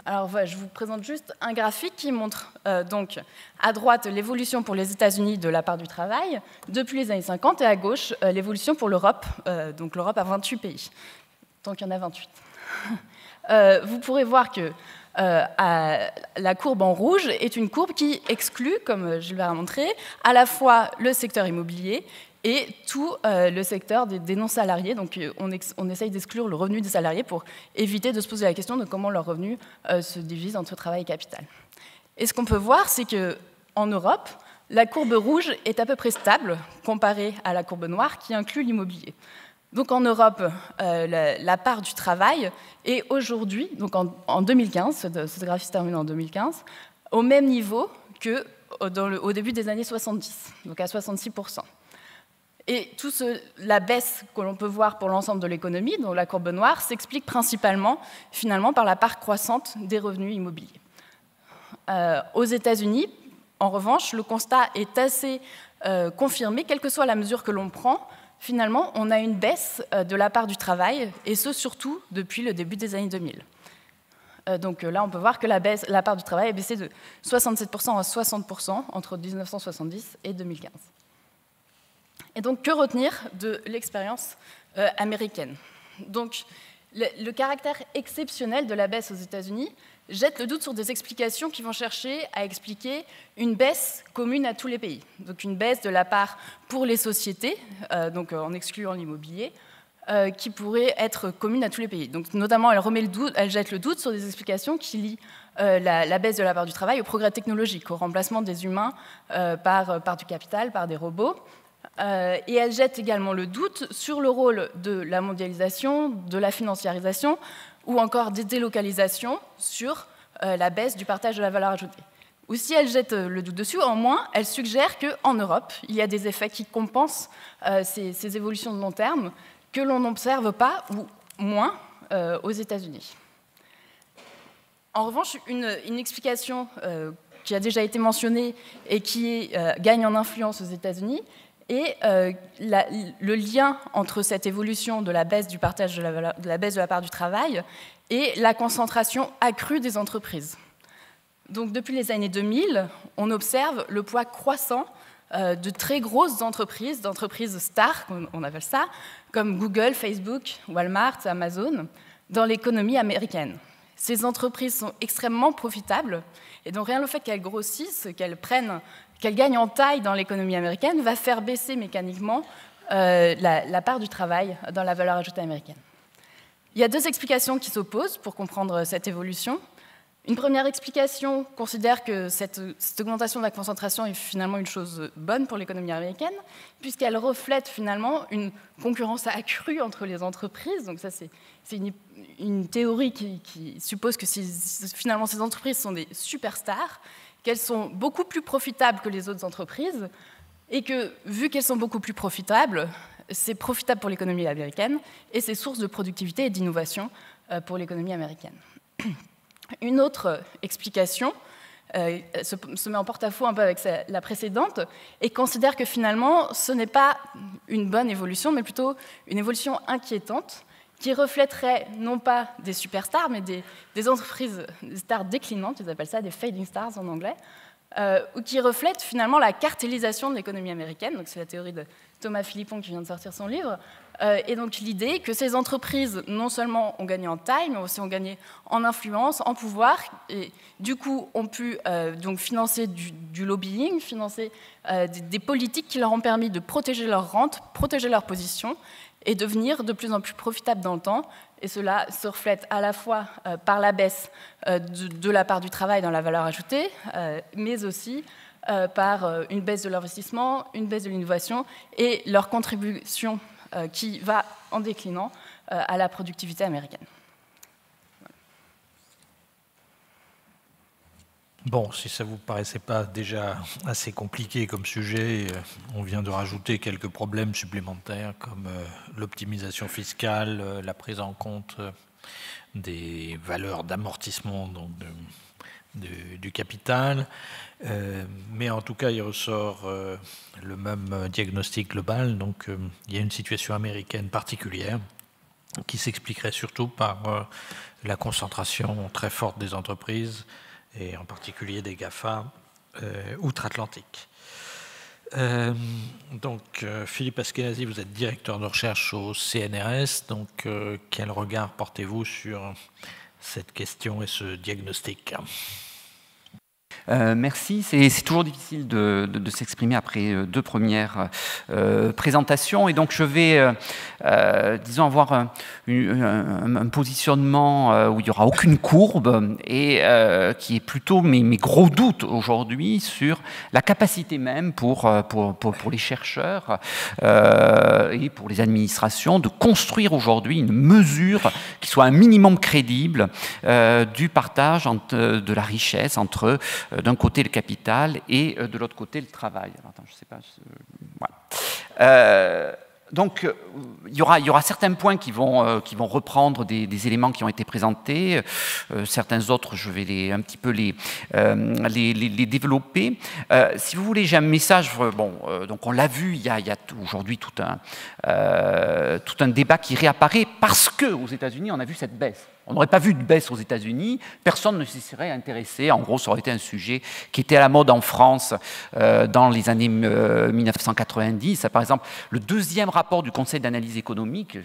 Alors voilà, je vous présente juste un graphique qui montre donc à droite l'évolution pour les États-Unis de la part du travail depuis les années 50 et à gauche l'évolution pour l'Europe, donc l'Europe a 28 pays, donc il y en a 28. Vous pourrez voir que la courbe en rouge est une courbe qui exclut, comme Gilbert a montré, à la fois le secteur immobilier et tout le secteur des non-salariés. Donc on essaye d'exclure le revenu des salariés pour éviter de se poser la question de comment leurs revenus se divisent entre travail et capital. Et ce qu'on peut voir, c'est qu'en Europe, la courbe rouge est à peu près stable comparée à la courbe noire qui inclut l'immobilier. Donc en Europe, la part du travail est aujourd'hui, donc en 2015, ce graphique se termine en 2015, au même niveau qu'au début des années 70, donc à 66%. Et la baisse que l'on peut voir pour l'ensemble de l'économie, donc la courbe noire, s'explique principalement, finalement, par la part croissante des revenus immobiliers. Aux États-Unis, en revanche, le constat est assez confirmé, quelle que soit la mesure que l'on prend. Finalement, on a une baisse de la part du travail, et ce, surtout depuis le début des années 2000. Donc là, on peut voir que la part du travail a baissé de 67% à 60% entre 1970 et 2015. Et donc, que retenir de l'expérience américaine? Donc, le caractère exceptionnel de la baisse aux États-Unis jette le doute sur des explications qui vont chercher à expliquer une baisse commune à tous les pays. Donc une baisse de la part pour les sociétés, donc en excluant l'immobilier, qui pourrait être commune à tous les pays. Donc notamment, elle jette le doute sur des explications qui lient la baisse de la part du travail au progrès technologique, au remplacement des humains par du capital, par des robots. Et elle jette également le doute sur le rôle de la mondialisation, de la financiarisation, ou encore des délocalisations sur la baisse du partage de la valeur ajoutée. Ou si elle jette le doute dessus, en moins, elle suggère qu'en Europe, il y a des effets qui compensent ces évolutions de long terme que l'on n'observe pas, ou moins, aux États-Unis. En revanche, une explication qui a déjà été mentionnée et qui gagne en influence aux États-Unis est le lien entre cette évolution de la baisse du partage de la baisse de la part du travail et la concentration accrue des entreprises. Donc, depuis les années 2000, on observe le poids croissant de très grosses entreprises, d'entreprises stars, on appelle ça, comme Google, Facebook, Walmart, Amazon, dans l'économie américaine. Ces entreprises sont extrêmement profitables, et donc rien le fait qu'elles grossissent, qu'elles gagnent en taille dans l'économie américaine, va faire baisser mécaniquement la part du travail dans la valeur ajoutée américaine. Il y a deux explications qui s'opposent pour comprendre cette évolution. Une première explication considère que cette augmentation de la concentration est finalement une chose bonne pour l'économie américaine, puisqu'elle reflète finalement une concurrence accrue entre les entreprises. Donc ça, c'est une théorie qui suppose que finalement ces entreprises sont des superstars, qu'elles sont beaucoup plus profitables que les autres entreprises, et que, vu qu'elles sont beaucoup plus profitables, c'est profitable pour l'économie américaine, et c'est source de productivité et d'innovation pour l'économie américaine. Une autre explication se met en porte-à-faux un peu avec la précédente et considère que finalement, ce n'est pas une bonne évolution, mais plutôt une évolution inquiétante qui reflèterait non pas des superstars, mais des entreprises, des stars déclinantes, ils appellent ça des fading stars en anglais, qui reflète finalement la cartélisation de l'économie américaine. Donc c'est la théorie de Thomas Philippon qui vient de sortir son livre. Et donc l'idée que ces entreprises non seulement ont gagné en taille, mais aussi ont gagné en influence, en pouvoir, et du coup ont pu donc financer du lobbying, financer des politiques qui leur ont permis de protéger leurs rentes, protéger leur position et devenir de plus en plus profitables dans le temps. Et cela se reflète à la fois par la baisse de la part du travail dans la valeur ajoutée, mais aussi par une baisse de l'investissement, une baisse de l'innovation et leur contribution qui va en déclinant à la productivité américaine. Bon, si ça ne vous paraissait pas déjà assez compliqué comme sujet, on vient de rajouter quelques problèmes supplémentaires comme l'optimisation fiscale, la prise en compte des valeurs d'amortissement du capital. Mais en tout cas, il ressort le même diagnostic global. Donc, il y a une situation américaine particulière qui s'expliquerait surtout par la concentration très forte des entreprises, et en particulier des GAFA outre-Atlantique. Donc, Philippe Askenazy, vous êtes directeur de recherche au CNRS. Donc, quel regard portez-vous sur cette question et ce diagnostic ? Merci. C'est toujours difficile de s'exprimer après deux premières présentations. Et donc, je vais, disons, avoir un positionnement où il n'y aura aucune courbe et qui est plutôt mes gros doutes aujourd'hui sur la capacité même pour les chercheurs et pour les administrations de construire aujourd'hui une mesure qui soit un minimum crédible du partage de la richesse entre d'un côté le capital et de l'autre côté le travail. Alors, attends, je sais pas. Voilà. Donc, il y aura certains points qui vont reprendre des éléments qui ont été présentés. Certains autres, je vais un petit peu les développer. Si vous voulez, j'ai un message. Donc on l'a vu, il y a aujourd'hui tout un débat qui réapparaît parce que aux États-Unis, on a vu cette baisse. On n'aurait pas vu de baisse aux États-Unis, personne ne s'y serait intéressé. En gros, ça aurait été un sujet qui était à la mode en France dans les années 1990. Par exemple, le deuxième rapport du Conseil d'analyse économique,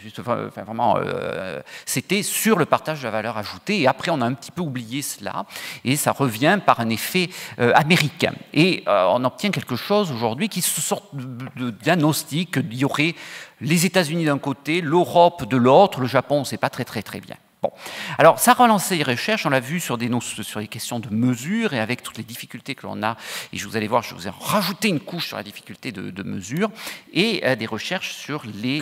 c'était sur le partage de la valeur ajoutée. Et après, on a un petit peu oublié cela. Et ça revient par un effet américain. Et on obtient quelque chose aujourd'hui qui se sort de diagnostic. Il y aurait les États-Unis d'un côté, l'Europe de l'autre, le Japon, on ne sait pas très bien. Bon. Alors, ça a relancé les recherches, on l'a vu sur les questions de mesure et avec toutes les difficultés que l'on a, et vous allez voir, je vous ai rajouté une couche sur la difficulté de mesure et des recherches sur les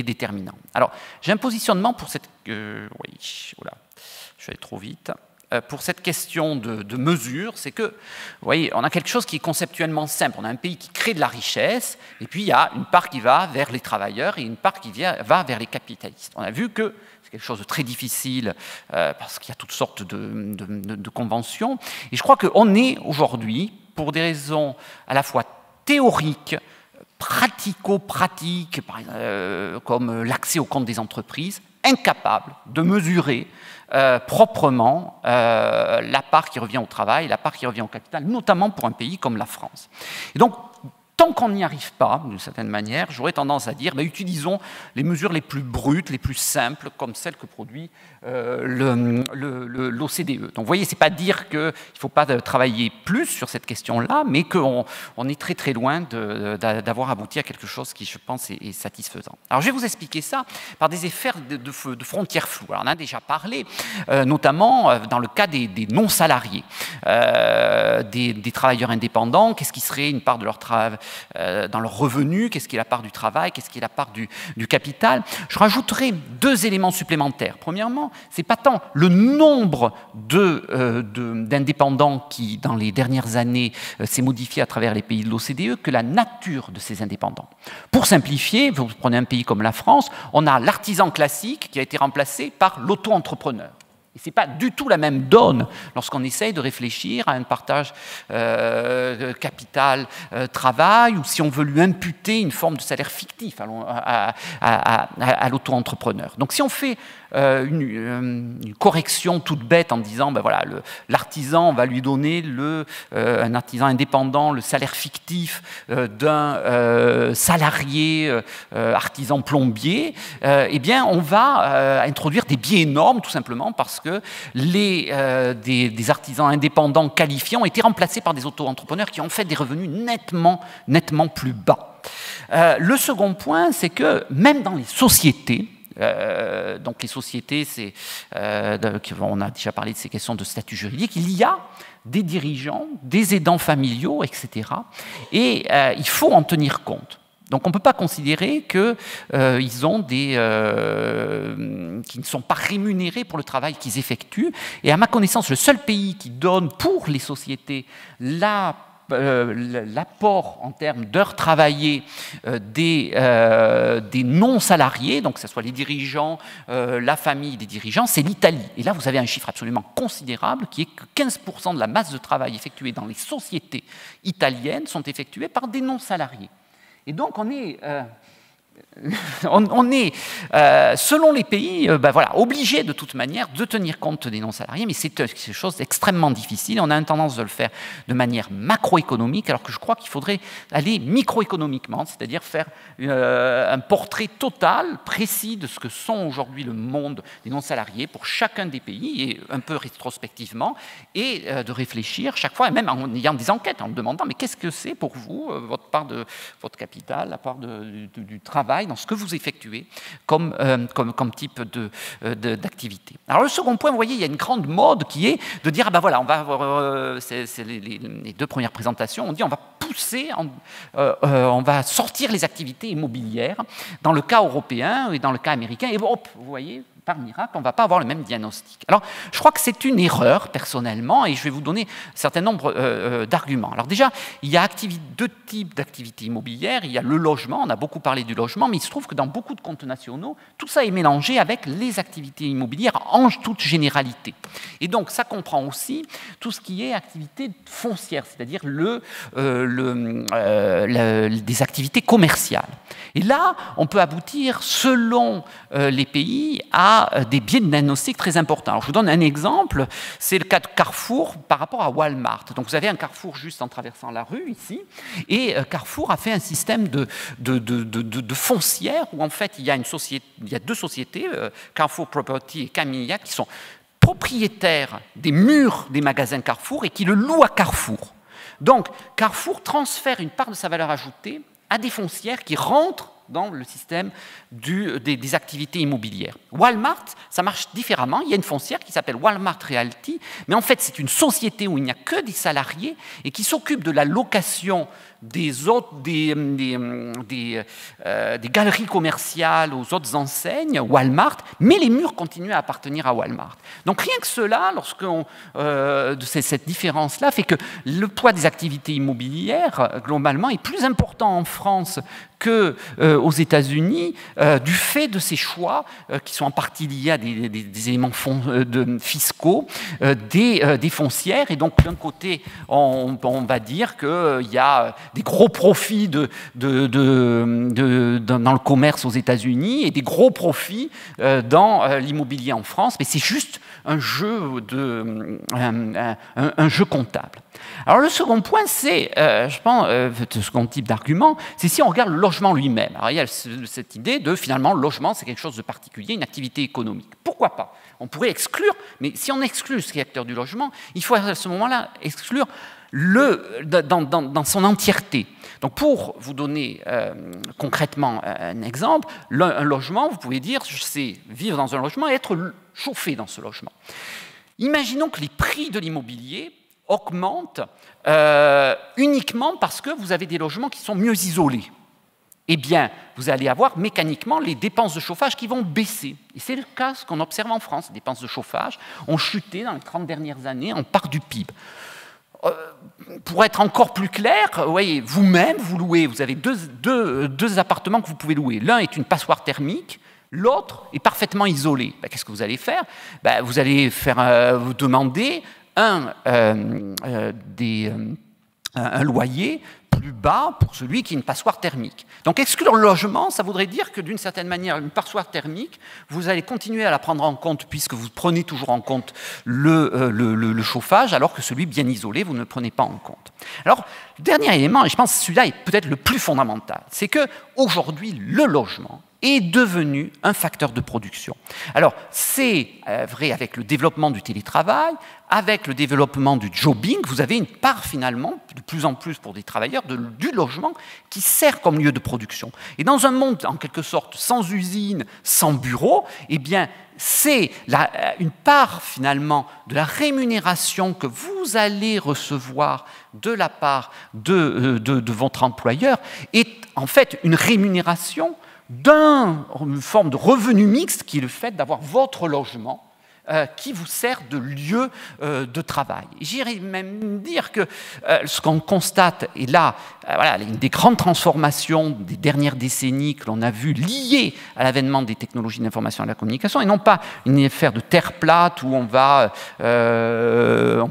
déterminants. Alors, j'ai un positionnement pour cette... oui, voilà, je vais aller trop vite. Pour cette question de mesure, c'est que, vous voyez, on a quelque chose qui est conceptuellement simple. On a un pays qui crée de la richesse, et puis il y a une part qui va vers les travailleurs et une part qui va vers les capitalistes. On a vu que c'est quelque chose de très difficile parce qu'il y a toutes sortes de conventions. Et je crois qu'on est aujourd'hui, pour des raisons à la fois théoriques, pratico-pratiques, comme l'accès aux comptes des entreprises, incapable de mesurer proprement la part qui revient au travail, la part qui revient au capital, notamment pour un pays comme la France. Et donc, tant qu'on n'y arrive pas, d'une certaine manière, j'aurais tendance à dire, utilisons les mesures les plus brutes, les plus simples, comme celles que produit l'OCDE. Donc, vous voyez, ce n'est pas dire qu'il ne faut pas travailler plus sur cette question-là, mais qu'on est très loin d'avoir abouti à quelque chose qui, je pense, est satisfaisant. Alors, je vais vous expliquer ça par des effets de frontières floues. Alors, on en a déjà parlé, notamment dans le cas des non-salariés, des travailleurs indépendants. Qu'est-ce qui serait une part de leur travail dans leur revenu, qu'est-ce qui est la part du travail, qu'est-ce qui est la part du capital. Je rajouterai deux éléments supplémentaires. Premièrement, ce n'est pas tant le nombre d'indépendants qui, dans les dernières années, s'est modifié à travers les pays de l'OCDE que la nature de ces indépendants. Pour simplifier, vous prenez un pays comme la France, on a l'artisan classique qui a été remplacé par l'auto-entrepreneur. Et ce n'est pas du tout la même donne lorsqu'on essaye de réfléchir à un partage capital-travail ou si on veut lui imputer une forme de salaire fictif à l'auto-entrepreneur. Donc si on fait une correction toute bête en disant ben voilà, l'artisan, on va lui donner un artisan indépendant le salaire fictif d'un salarié artisan plombier, eh bien on va introduire des biais énormes tout simplement parce que des artisans indépendants qualifiés ont été remplacés par des auto-entrepreneurs qui ont fait des revenus nettement plus bas. Le second point, c'est que même dans les sociétés, donc les sociétés, on a déjà parlé de ces questions de statut juridique, il y a des dirigeants, des aidants familiaux, etc. Et il faut en tenir compte. Donc on ne peut pas considérer qu'ils qui ne sont pas rémunérés pour le travail qu'ils effectuent. Et à ma connaissance, le seul pays qui donne pour les sociétés l'apport en termes d'heures travaillées des non-salariés, donc que ce soit les dirigeants, la famille des dirigeants, c'est l'Italie. Et là, vous avez un chiffre absolument considérable qui est que 15% de la masse de travail effectuée dans les sociétés italiennes sont effectuées par des non-salariés. Et donc, on est selon les pays, obligé de toute manière de tenir compte des non-salariés, mais c'est quelque chose d'extrêmement difficile. On a une tendance de le faire de manière macroéconomique, alors que je crois qu'il faudrait aller microéconomiquement, c'est-à-dire faire un portrait total, précis de ce que sont aujourd'hui le monde des non-salariés pour chacun des pays, et un peu rétrospectivement, et de réfléchir chaque fois, et même en ayant des enquêtes, en demandant, mais qu'est-ce que c'est pour vous, votre part de votre capital, la part du travail, dans ce que vous effectuez comme type d'activité. Alors le second point, vous voyez, il y a une grande mode qui est de dire, voilà, on va avoir, c'est les deux premières présentations, on dit on va pousser, on va sortir les activités immobilières dans le cas européen et dans le cas américain, et hop, vous voyez, par miracle, on ne va pas avoir le même diagnostic. Alors, je crois que c'est une erreur, personnellement, et je vais vous donner un certain nombre d'arguments. Alors déjà, il y a deux types d'activités immobilières. Il y a le logement, on a beaucoup parlé du logement, mais il se trouve que dans beaucoup de comptes nationaux, tout ça est mélangé avec les activités immobilières en toute généralité. Et donc, ça comprend aussi tout ce qui est activité foncière, c'est-à-dire des activités commerciales. Et là, on peut aboutir, selon les pays, à des biais de diagnostic très importants. Alors, je vous donne un exemple, c'est le cas de Carrefour par rapport à Walmart. Donc, vous avez un Carrefour juste en traversant la rue, ici, et Carrefour a fait un système de foncière où, en fait, il y a deux sociétés, Carrefour Property et Camilla, qui sont propriétaires des murs des magasins Carrefour et qui le louent à Carrefour. Donc, Carrefour transfère une part de sa valeur ajoutée à des foncières qui rentrent dans le système des activités immobilières. Walmart, ça marche différemment. Il y a une foncière qui s'appelle Walmart Realty, mais en fait, c'est une société où il n'y a que des salariés et qui s'occupe de la location des galeries commerciales aux autres enseignes, Walmart, mais les murs continuent à appartenir à Walmart. Donc rien que cela, cette différence-là fait que le poids des activités immobilières, globalement, est plus important en France qu'aux États-Unis, du fait de ces choix qui sont en partie liés à des éléments fiscaux, des foncières. Et donc, d'un côté, on va dire qu'il y a des gros profits dans le commerce aux États-Unis et des gros profits dans l'immobilier en France, mais c'est juste un jeu comptable. Alors le second point, c'est, je pense, le second type d'argument, c'est si on regarde le logement lui-même. Alors il y a cette idée de, finalement, le logement, c'est quelque chose de particulier, une activité économique. Pourquoi pas? On pourrait exclure, mais si on exclut ce secteur du logement, il faut à ce moment-là exclure dans son entièreté. Donc pour vous donner concrètement un exemple, un logement, vous pouvez dire, je sais vivre dans un logement et être chauffé dans ce logement. Imaginons que les prix de l'immobilier augmentent uniquement parce que vous avez des logements qui sont mieux isolés. Eh bien, vous allez avoir mécaniquement les dépenses de chauffage qui vont baisser. Et c'est le cas, ce qu'on observe en France. Les dépenses de chauffage ont chuté dans les 30 dernières années en part du PIB. Pour être encore plus clair, voyez, vous-même, vous louez, vous avez deux appartements que vous pouvez louer. L'un est une passoire thermique, L'autre est parfaitement isolé. Ben, qu'est-ce que vous allez faire? Ben, vous allez vous demander un loyer plus bas pour celui qui est une passoire thermique. Donc exclure le logement, ça voudrait dire que d'une certaine manière, une passoire thermique, vous allez continuer à la prendre en compte puisque vous prenez toujours en compte le chauffage, alors que celui bien isolé, vous ne le prenez pas en compte. Alors, le dernier élément, et je pense que celui-là est peut-être le plus fondamental, c'est qu'aujourd'hui, le logement est devenu un facteur de production. Alors, c'est vrai avec le développement du télétravail, avec le développement du jobbing, vous avez une part finalement, de plus en plus pour des travailleurs, du logement qui sert comme lieu de production. Et dans un monde, en quelque sorte, sans usine, sans bureau, eh bien, c'est une part finalement de la rémunération que vous allez recevoir de la part de votre employeur est en fait une rémunération d'une forme de revenu mixte qui est le fait d'avoir votre logement qui vous sert de lieu de travail. J'irais même dire que ce qu'on constate, et là, voilà, une des grandes transformations des dernières décennies que l'on a vues liées à l'avènement des technologies de l'information et de la communication, et non pas une affaire de terre plate où on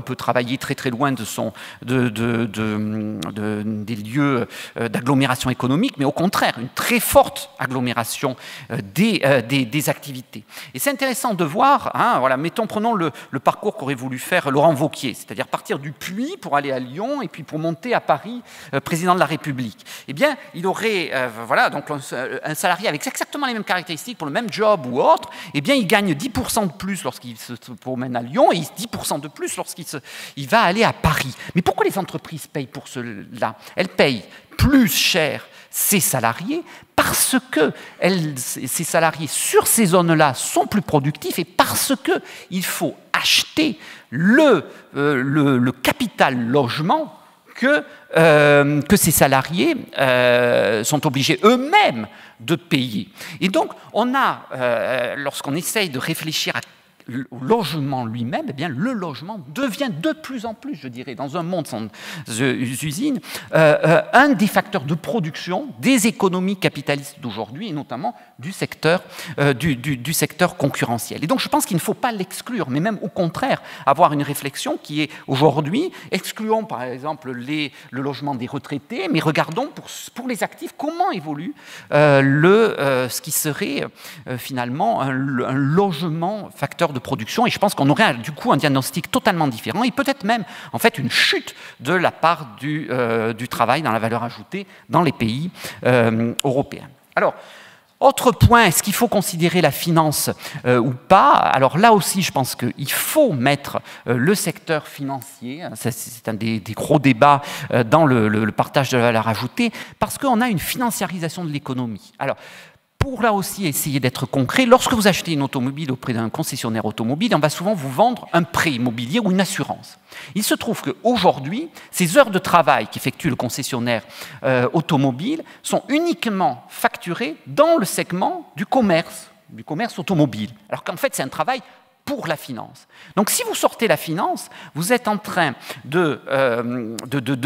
peut travailler très très loin des lieux d'agglomération économique, mais au contraire, une très forte agglomération des activités. Et c'est intéressant de voir, hein, voilà, prenons le parcours qu'aurait voulu faire Laurent Wauquiez, c'est-à-dire partir du Puy pour aller à Lyon et puis pour monter à Paris, président de la République. Eh bien, il aurait, voilà, donc un salarié avec exactement les mêmes caractéristiques pour le même job ou autre, eh bien, il gagne 10% de plus lorsqu'il se promène à Lyon et 10% de plus lorsqu'il va aller à Paris. Mais pourquoi les entreprises payent pour cela? Elles payent plus cher ces salariés parce que ces salariés sur ces zones-là sont plus productifs et parce qu'il faut acheter le capital logement que ces salariés sont obligés eux-mêmes de payer. Et donc, on a, lorsqu'on essaye de réfléchir au logement lui-même, eh bien, le logement devient de plus en plus, je dirais, dans un monde sans usines, un des facteurs de production des économies capitalistes d'aujourd'hui, et notamment du secteur concurrentiel. Et donc, je pense qu'il ne faut pas l'exclure, mais même au contraire, avoir une réflexion qui est aujourd'hui, excluons par exemple le logement des retraités, mais regardons pour les actifs comment évolue ce qui serait finalement un logement facteur de production, et je pense qu'on aurait du coup un diagnostic totalement différent et peut-être même en fait une chute de la part du travail dans la valeur ajoutée dans les pays européens. Alors, autre point, est-ce qu'il faut considérer la finance ou pas? Alors là aussi, je pense qu'il faut mettre le secteur financier, c'est un des gros débats dans le partage de la valeur ajoutée, parce qu'on a une financiarisation de l'économie. Alors, pour là aussi essayer d'être concret, lorsque vous achetez une automobile auprès d'un concessionnaire automobile, on va souvent vous vendre un prêt immobilier ou une assurance. Il se trouve qu'aujourd'hui, ces heures de travail qu'effectue le concessionnaire automobile sont uniquement facturées dans le segment du commerce automobile. Alors qu'en fait, c'est un travail pour la finance. Donc si vous sortez la finance, vous êtes en train de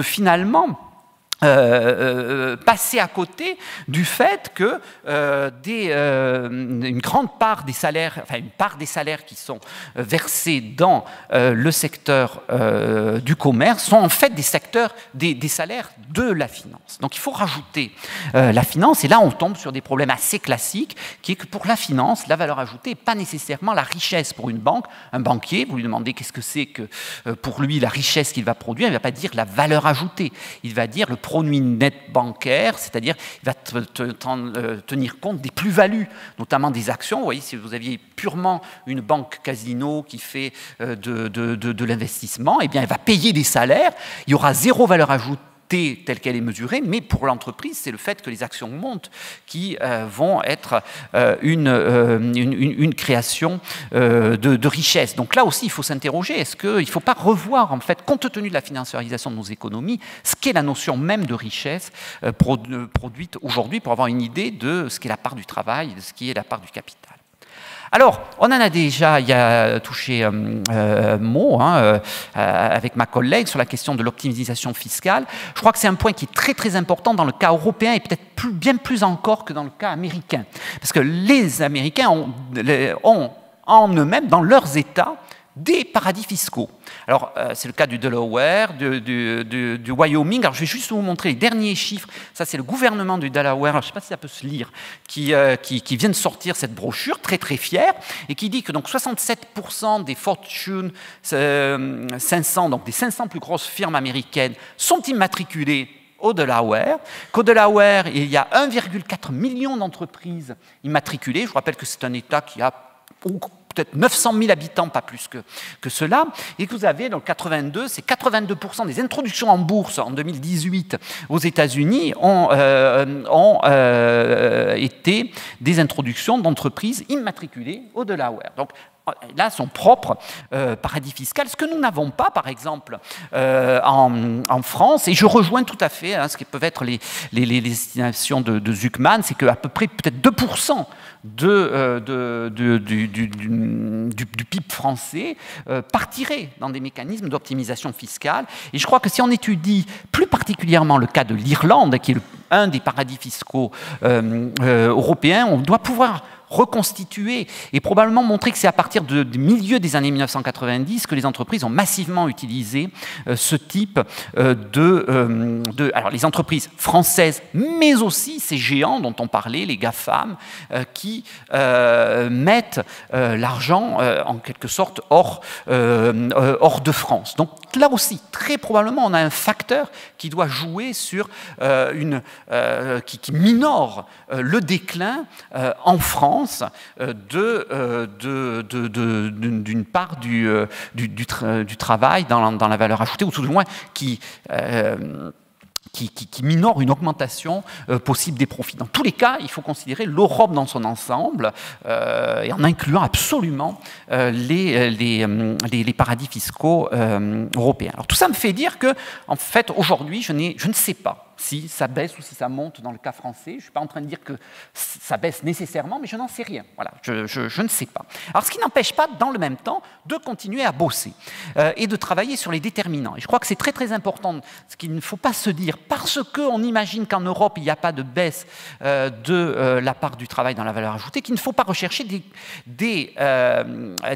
finalement passer à côté du fait que une grande part des salaires, enfin une part des salaires qui sont versés dans le secteur du commerce sont en fait des salaires de la finance. Donc il faut rajouter la finance, et là on tombe sur des problèmes assez classiques, qui est que pour la finance, la valeur ajoutée n'est pas nécessairement la richesse pour une banque. Un banquier, vous lui demandez qu'est-ce que c'est que pour lui la richesse qu'il va produire, il ne va pas dire la valeur ajoutée, il va dire le produit net bancaire, c'est-à-dire il va tenir compte des plus-values, notamment des actions. Vous voyez, si vous aviez purement une banque casino qui fait de l'investissement, eh bien, elle va payer des salaires, il y aura zéro valeur ajoutée telle qu'elle est mesurée, mais pour l'entreprise, c'est le fait que les actions montent qui vont être une création de richesse. Donc là aussi, il faut s'interroger, est-ce qu'il ne faut pas revoir, en fait, compte tenu de la financiarisation de nos économies, ce qu'est la notion même de richesse produite aujourd'hui pour avoir une idée de ce qu'est la part du travail, de ce qui est la part du capital. Alors, on en a déjà touché mot avec ma collègue sur la question de l'optimisation fiscale. Je crois que c'est un point qui est très très important dans le cas européen et peut-être bien plus encore que dans le cas américain. Parce que les Américains ont en eux-mêmes, dans leurs États, des paradis fiscaux. Alors, c'est le cas du Delaware, du Wyoming. Alors, je vais juste vous montrer les derniers chiffres. Ça, c'est le gouvernement du Delaware. Alors, je ne sais pas si ça peut se lire, qui vient de sortir cette brochure, très, très fière, et qui dit que donc 67% des Fortune 500, donc des 500 plus grosses firmes américaines, sont immatriculées au Delaware, qu'au Delaware, il y a 1,4 million d'entreprises immatriculées. Je vous rappelle que c'est un État qui a peut-être 900 000 habitants, pas plus que cela, et que vous avez, dans le 82, c'est 82% des introductions en bourse en 2018 aux États-Unis ont été des introductions d'entreprises immatriculées au Delaware. Donc, là, son propre paradis fiscal, ce que nous n'avons pas, par exemple, en France, et je rejoins tout à fait ce qui peuvent être les estimations de Zuckman, c'est qu'à peu près peut-être 2% du PIB français partirait dans des mécanismes d'optimisation fiscale. Et je crois que si on étudie plus particulièrement le cas de l'Irlande, qui est un des paradis fiscaux européens, on doit pouvoir reconstituer et probablement montrer que c'est à partir du milieu des années 1990 que les entreprises ont massivement utilisé ce type alors les entreprises françaises, mais aussi ces géants dont on parlait, les GAFAM, qui mettent l'argent en quelque sorte hors de France. Donc là aussi, très probablement, on a un facteur qui doit jouer sur qui minore le déclin en France d'une part du travail dans la valeur ajoutée, ou tout du moins qui minore une augmentation possible des profits. Dans tous les cas, il faut considérer l'Europe dans son ensemble, et en incluant absolument les paradis fiscaux européens. Alors tout ça me fait dire que, en fait, aujourd'hui, je ne sais pas si ça baisse ou si ça monte dans le cas français. Je ne suis pas en train de dire que ça baisse nécessairement, mais je n'en sais rien. Voilà, je ne sais pas. Alors, ce qui n'empêche pas, dans le même temps, de continuer à bosser et de travailler sur les déterminants. Et je crois que c'est très, très important, ce qu'il ne faut pas se dire, parce qu'on imagine qu'en Europe, il n'y a pas de baisse de la part du travail dans la valeur ajoutée, qu'il ne faut pas rechercher des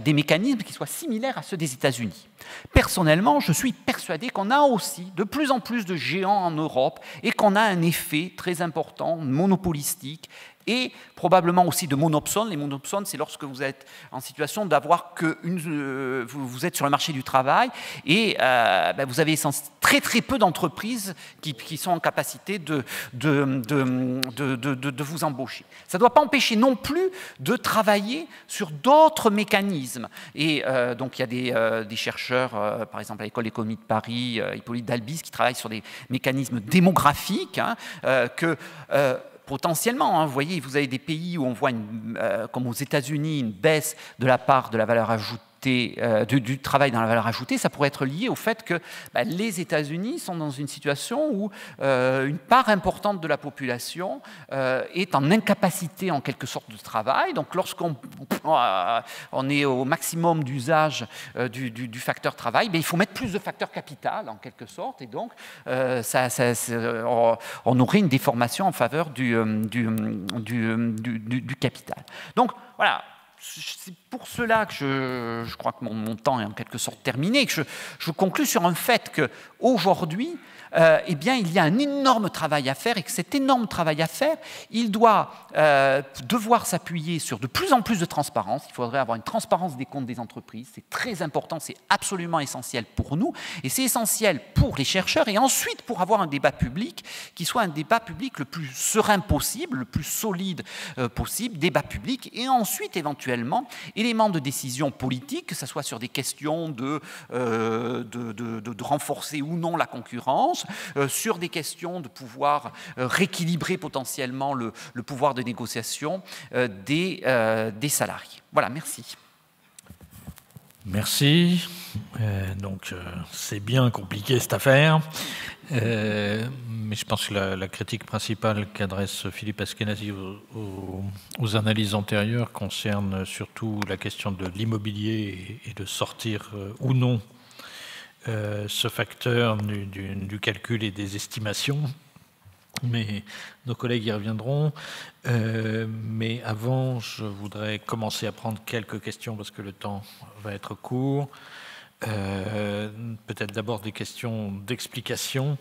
mécanismes qui soient similaires à ceux des États-Unis. Personnellement, je suis persuadé qu'on a aussi de plus en plus de géants en Europe et qu'on a un effet très important, monopolistique, et probablement aussi de monopsone. Les monopsones, c'est lorsque vous êtes en situation d'avoir vous êtes sur le marché du travail et vous avez très très peu d'entreprises qui sont en capacité de vous embaucher. Ça ne doit pas empêcher non plus de travailler sur d'autres mécanismes. Et donc il y a des chercheurs, par exemple à l'École d'économie de Paris, Hippolyte Dalbis, qui travaillent sur des mécanismes démographiques potentiellement, vous voyez, vous avez des pays où on voit, comme aux États-Unis, une baisse de la part de la valeur ajoutée, du travail dans la valeur ajoutée. Ça pourrait être lié au fait que les États-Unis sont dans une situation où une part importante de la population est en incapacité en quelque sorte de travail. Donc lorsqu'on est au maximum d'usage du facteur travail, il faut mettre plus de facteur capital en quelque sorte, et donc on aurait une déformation en faveur du capital. Donc voilà. C'est pour cela que je crois que mon temps est en quelque sorte terminé, que je conclus sur un fait qu'aujourd'hui, il y a un énorme travail à faire, et que cet énorme travail à faire, il doit devoir s'appuyer sur de plus en plus de transparence. Il faudrait avoir une transparence des comptes des entreprises. C'est très important, c'est absolument essentiel pour nous, et c'est essentiel pour les chercheurs, et ensuite pour avoir un débat public qui soit un débat public le plus serein possible, le plus solide possible, débat public, et ensuite éventuellement éléments de décision politique, que ce soit sur des questions de renforcer ou non la concurrence, sur des questions de pouvoir rééquilibrer potentiellement le pouvoir de négociation des salariés. Voilà, merci. Merci. Donc, c'est bien compliqué cette affaire. Mais je pense que la critique principale qu'adresse Philippe Askenazy aux analyses antérieures concerne surtout la question de l'immobilier et de sortir ou non ce facteur du calcul et des estimations. Mais nos collègues y reviendront. Mais avant, je voudrais commencer à prendre quelques questions parce que le temps va être court. Peut-être d'abord des questions d'explication.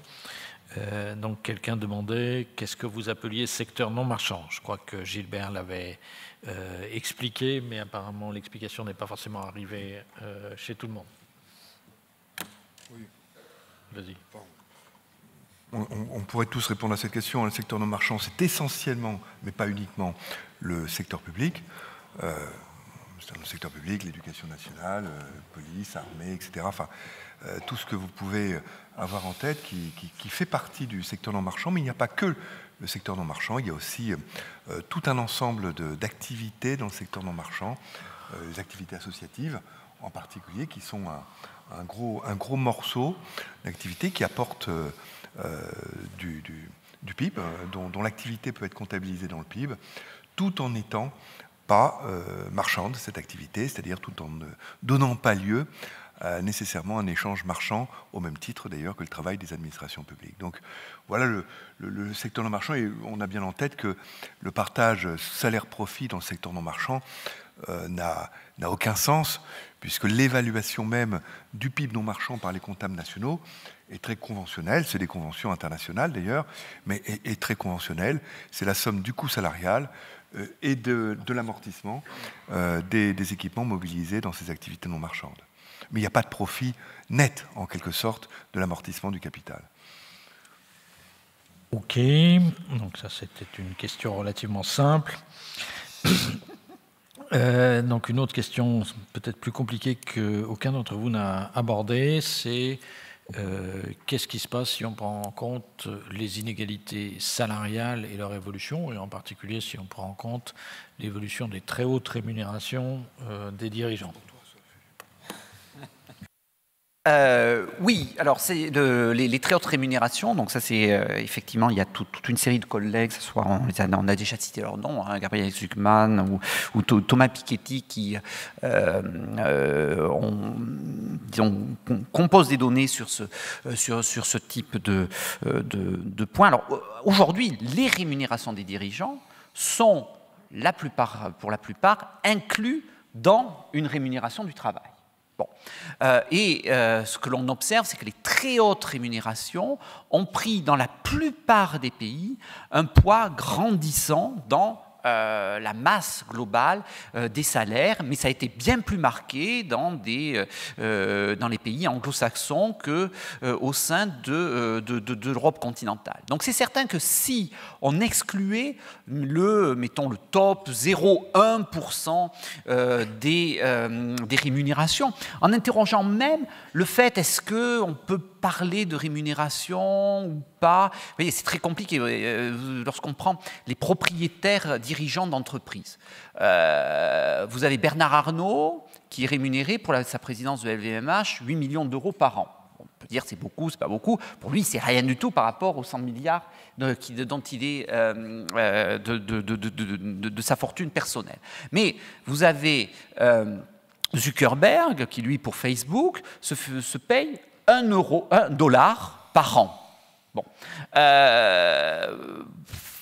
Donc quelqu'un demandait qu'est-ce que vous appeliez secteur non marchand. Je crois que Gilbert l'avait expliqué, mais apparemment l'explication n'est pas forcément arrivée chez tout le monde. Oui. Vas-y. On pourrait tous répondre à cette question. Le secteur non marchand, c'est essentiellement, mais pas uniquement, le secteur public. Le secteur public, l'éducation nationale, police, armée, etc. Enfin, tout ce que vous pouvez avoir en tête qui fait partie du secteur non marchand, mais il n'y a pas que le secteur non marchand, il y a aussi tout un ensemble d'activités dans le secteur non marchand, les activités associatives en particulier, qui sont un gros morceau d'activités qui apportent du PIB, dont l'activité peut être comptabilisée dans le PIB, tout en n'étant pas marchande, cette activité, c'est-à-dire tout en ne donnant pas lieu à nécessairement un échange marchand, au même titre d'ailleurs que le travail des administrations publiques. Donc voilà le secteur non marchand, et on a bien en tête que le partage salaire-profit dans le secteur non marchand n'a aucun sens, puisque l'évaluation même du PIB non marchand par les comptables nationaux est très conventionnelle, c'est des conventions internationales d'ailleurs, mais est très conventionnelle, c'est la somme du coût salarial et de l'amortissement des équipements mobilisés dans ces activités non marchandes. Mais il n'y a pas de profit net, en quelque sorte, de l'amortissement du capital. Ok, donc ça c'était une question relativement simple. Donc une autre question peut-être plus compliquée qu'aucun d'entre vous n'a abordée, c'est qu'est-ce qui se passe si on prend en compte les inégalités salariales et leur évolution, et en particulier si on prend en compte l'évolution des très hautes rémunérations des dirigeants? Oui, alors c'est les très hautes rémunérations, donc ça c'est effectivement, il y a toute une série de collègues, ce soit on a déjà cité leur nom, hein, Gabriel Zucman ou Thomas Piketty qui composent des données sur ce type de points. Alors aujourd'hui, les rémunérations des dirigeants sont pour la plupart inclus dans une rémunération du travail. Bon. Ce que l'on observe, c'est que les très hautes rémunérations ont pris dans la plupart des pays un poids grandissant dans la masse globale des salaires, mais ça a été bien plus marqué dans les pays anglo-saxons qu'au sein de l'Europe continentale. Donc c'est certain que si on excluait mettons le top 0,1% des rémunérations, en interrogeant même le fait est-ce qu'on peut parler de rémunération ou pas. Vous voyez, c'est très compliqué lorsqu'on prend les propriétaires dirigeants d'entreprises. Vous avez Bernard Arnault qui est rémunéré pour sa présidence de LVMH 8 millions d'euros par an. On peut dire c'est beaucoup, c'est pas beaucoup. Pour lui, c'est rien du tout par rapport aux 100 milliards dont il est de sa fortune personnelle. Mais vous avez Zuckerberg qui, lui, pour Facebook, se paye $1 par an. Bon.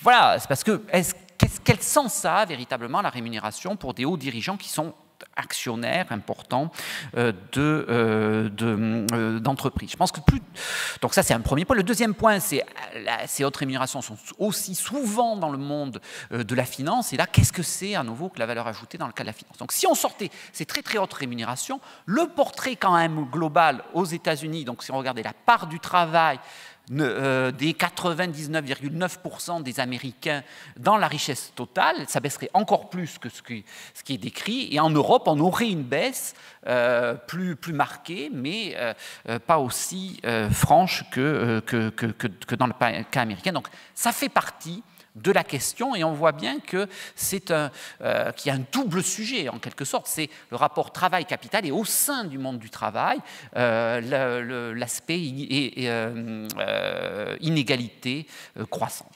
Voilà, c'est parce que quel sens ça a véritablement la rémunération pour des hauts dirigeants qui sont actionnaires importants d'entreprises. Je pense que donc ça c'est un premier point. Le deuxième point, c'est ces hautes rémunérations sont aussi souvent dans le monde de la finance. Et là, qu'est-ce que c'est à nouveau que la valeur ajoutée dans le cas de la finance? Donc si on sortait ces très très hautes rémunérations, le portrait quand même global aux États-Unis, donc si on regardait la part du travail des 99,9% des Américains dans la richesse totale, ça baisserait encore plus que ce qui est décrit. Et en Europe, on aurait une baisse plus marquée, mais pas aussi franche que dans le cas américain. Donc ça fait partie de la question, et on voit bien que qu'il y a un double sujet en quelque sorte, c'est le rapport travail-capital, et au sein du monde du travail, l'aspect inégalité croissante.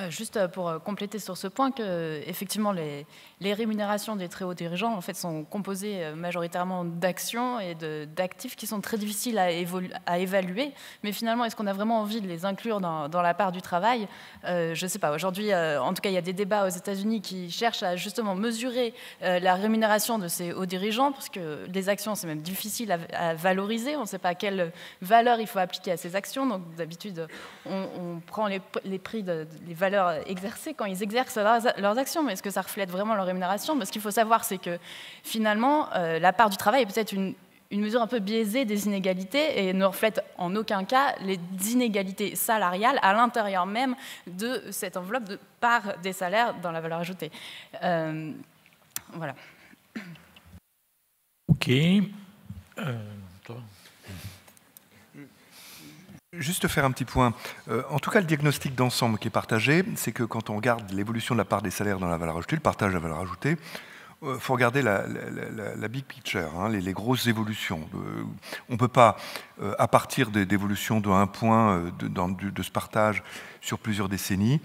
Juste pour compléter sur ce point, que effectivement les rémunérations des très hauts dirigeants en fait sont composées majoritairement d'actions et d'actifs qui sont très difficiles à évaluer. Mais finalement, est-ce qu'on a vraiment envie de les inclure dans la part du travail? Je ne sais pas. Aujourd'hui, en tout cas, il y a des débats aux États-Unis qui cherchent à justement mesurer la rémunération de ces hauts dirigeants, parce que les actions, c'est même difficile à valoriser. On ne sait pas quelle valeur il faut appliquer à ces actions. Donc d'habitude, on prend les prix les valeurs exercées quand ils exercent leurs actions, mais est-ce que ça reflète vraiment leur rémunération? Ce qu'il faut savoir, c'est que finalement, la part du travail est peut-être une mesure un peu biaisée des inégalités et ne reflète en aucun cas les inégalités salariales à l'intérieur même de cette enveloppe de part des salaires dans la valeur ajoutée. Voilà. OK. Toi. Juste faire un petit point. En tout cas, le diagnostic d'ensemble qui est partagé, c'est que quand on regarde l'évolution de la part des salaires dans la valeur ajoutée, le partage de la valeur ajoutée, il faut regarder la big picture, hein, les grosses évolutions. On ne peut pas, à partir d'évolutions de 1 point de ce partage sur plusieurs décennies,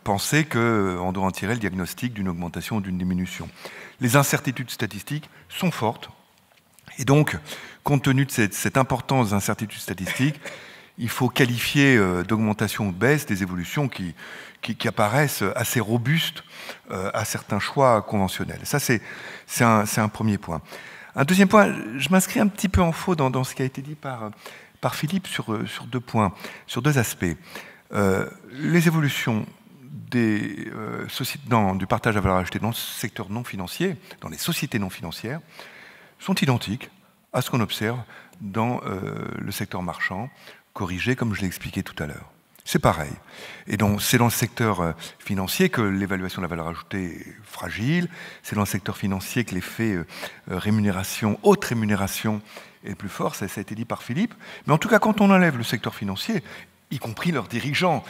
penser qu'on doit en tirer le diagnostic d'une augmentation ou d'une diminution. Les incertitudes statistiques sont fortes. Et donc, compte tenu de cette importance des incertitudes statistiques, il faut qualifier d'augmentation ou de baisse des évolutions qui apparaissent assez robustes à certains choix conventionnels. Ça, c'est un premier point. Un deuxième point, je m'inscris un petit peu en faux dans ce qui a été dit par Philippe sur 2 points, sur 2 aspects. Les évolutions du partage de la valeur ajoutée dans le secteur non financier, dans les sociétés non financières, sont identiques à ce qu'on observe dans le secteur marchand, corrigé comme je l'ai expliqué tout à l'heure. C'est pareil. Et donc, c'est dans le secteur financier que l'évaluation de la valeur ajoutée est fragile, c'est dans le secteur financier que l'effet haute rémunération est le plus fort, ça a été dit par Philippe. Mais en tout cas, quand on enlève le secteur financier, y compris leurs dirigeants,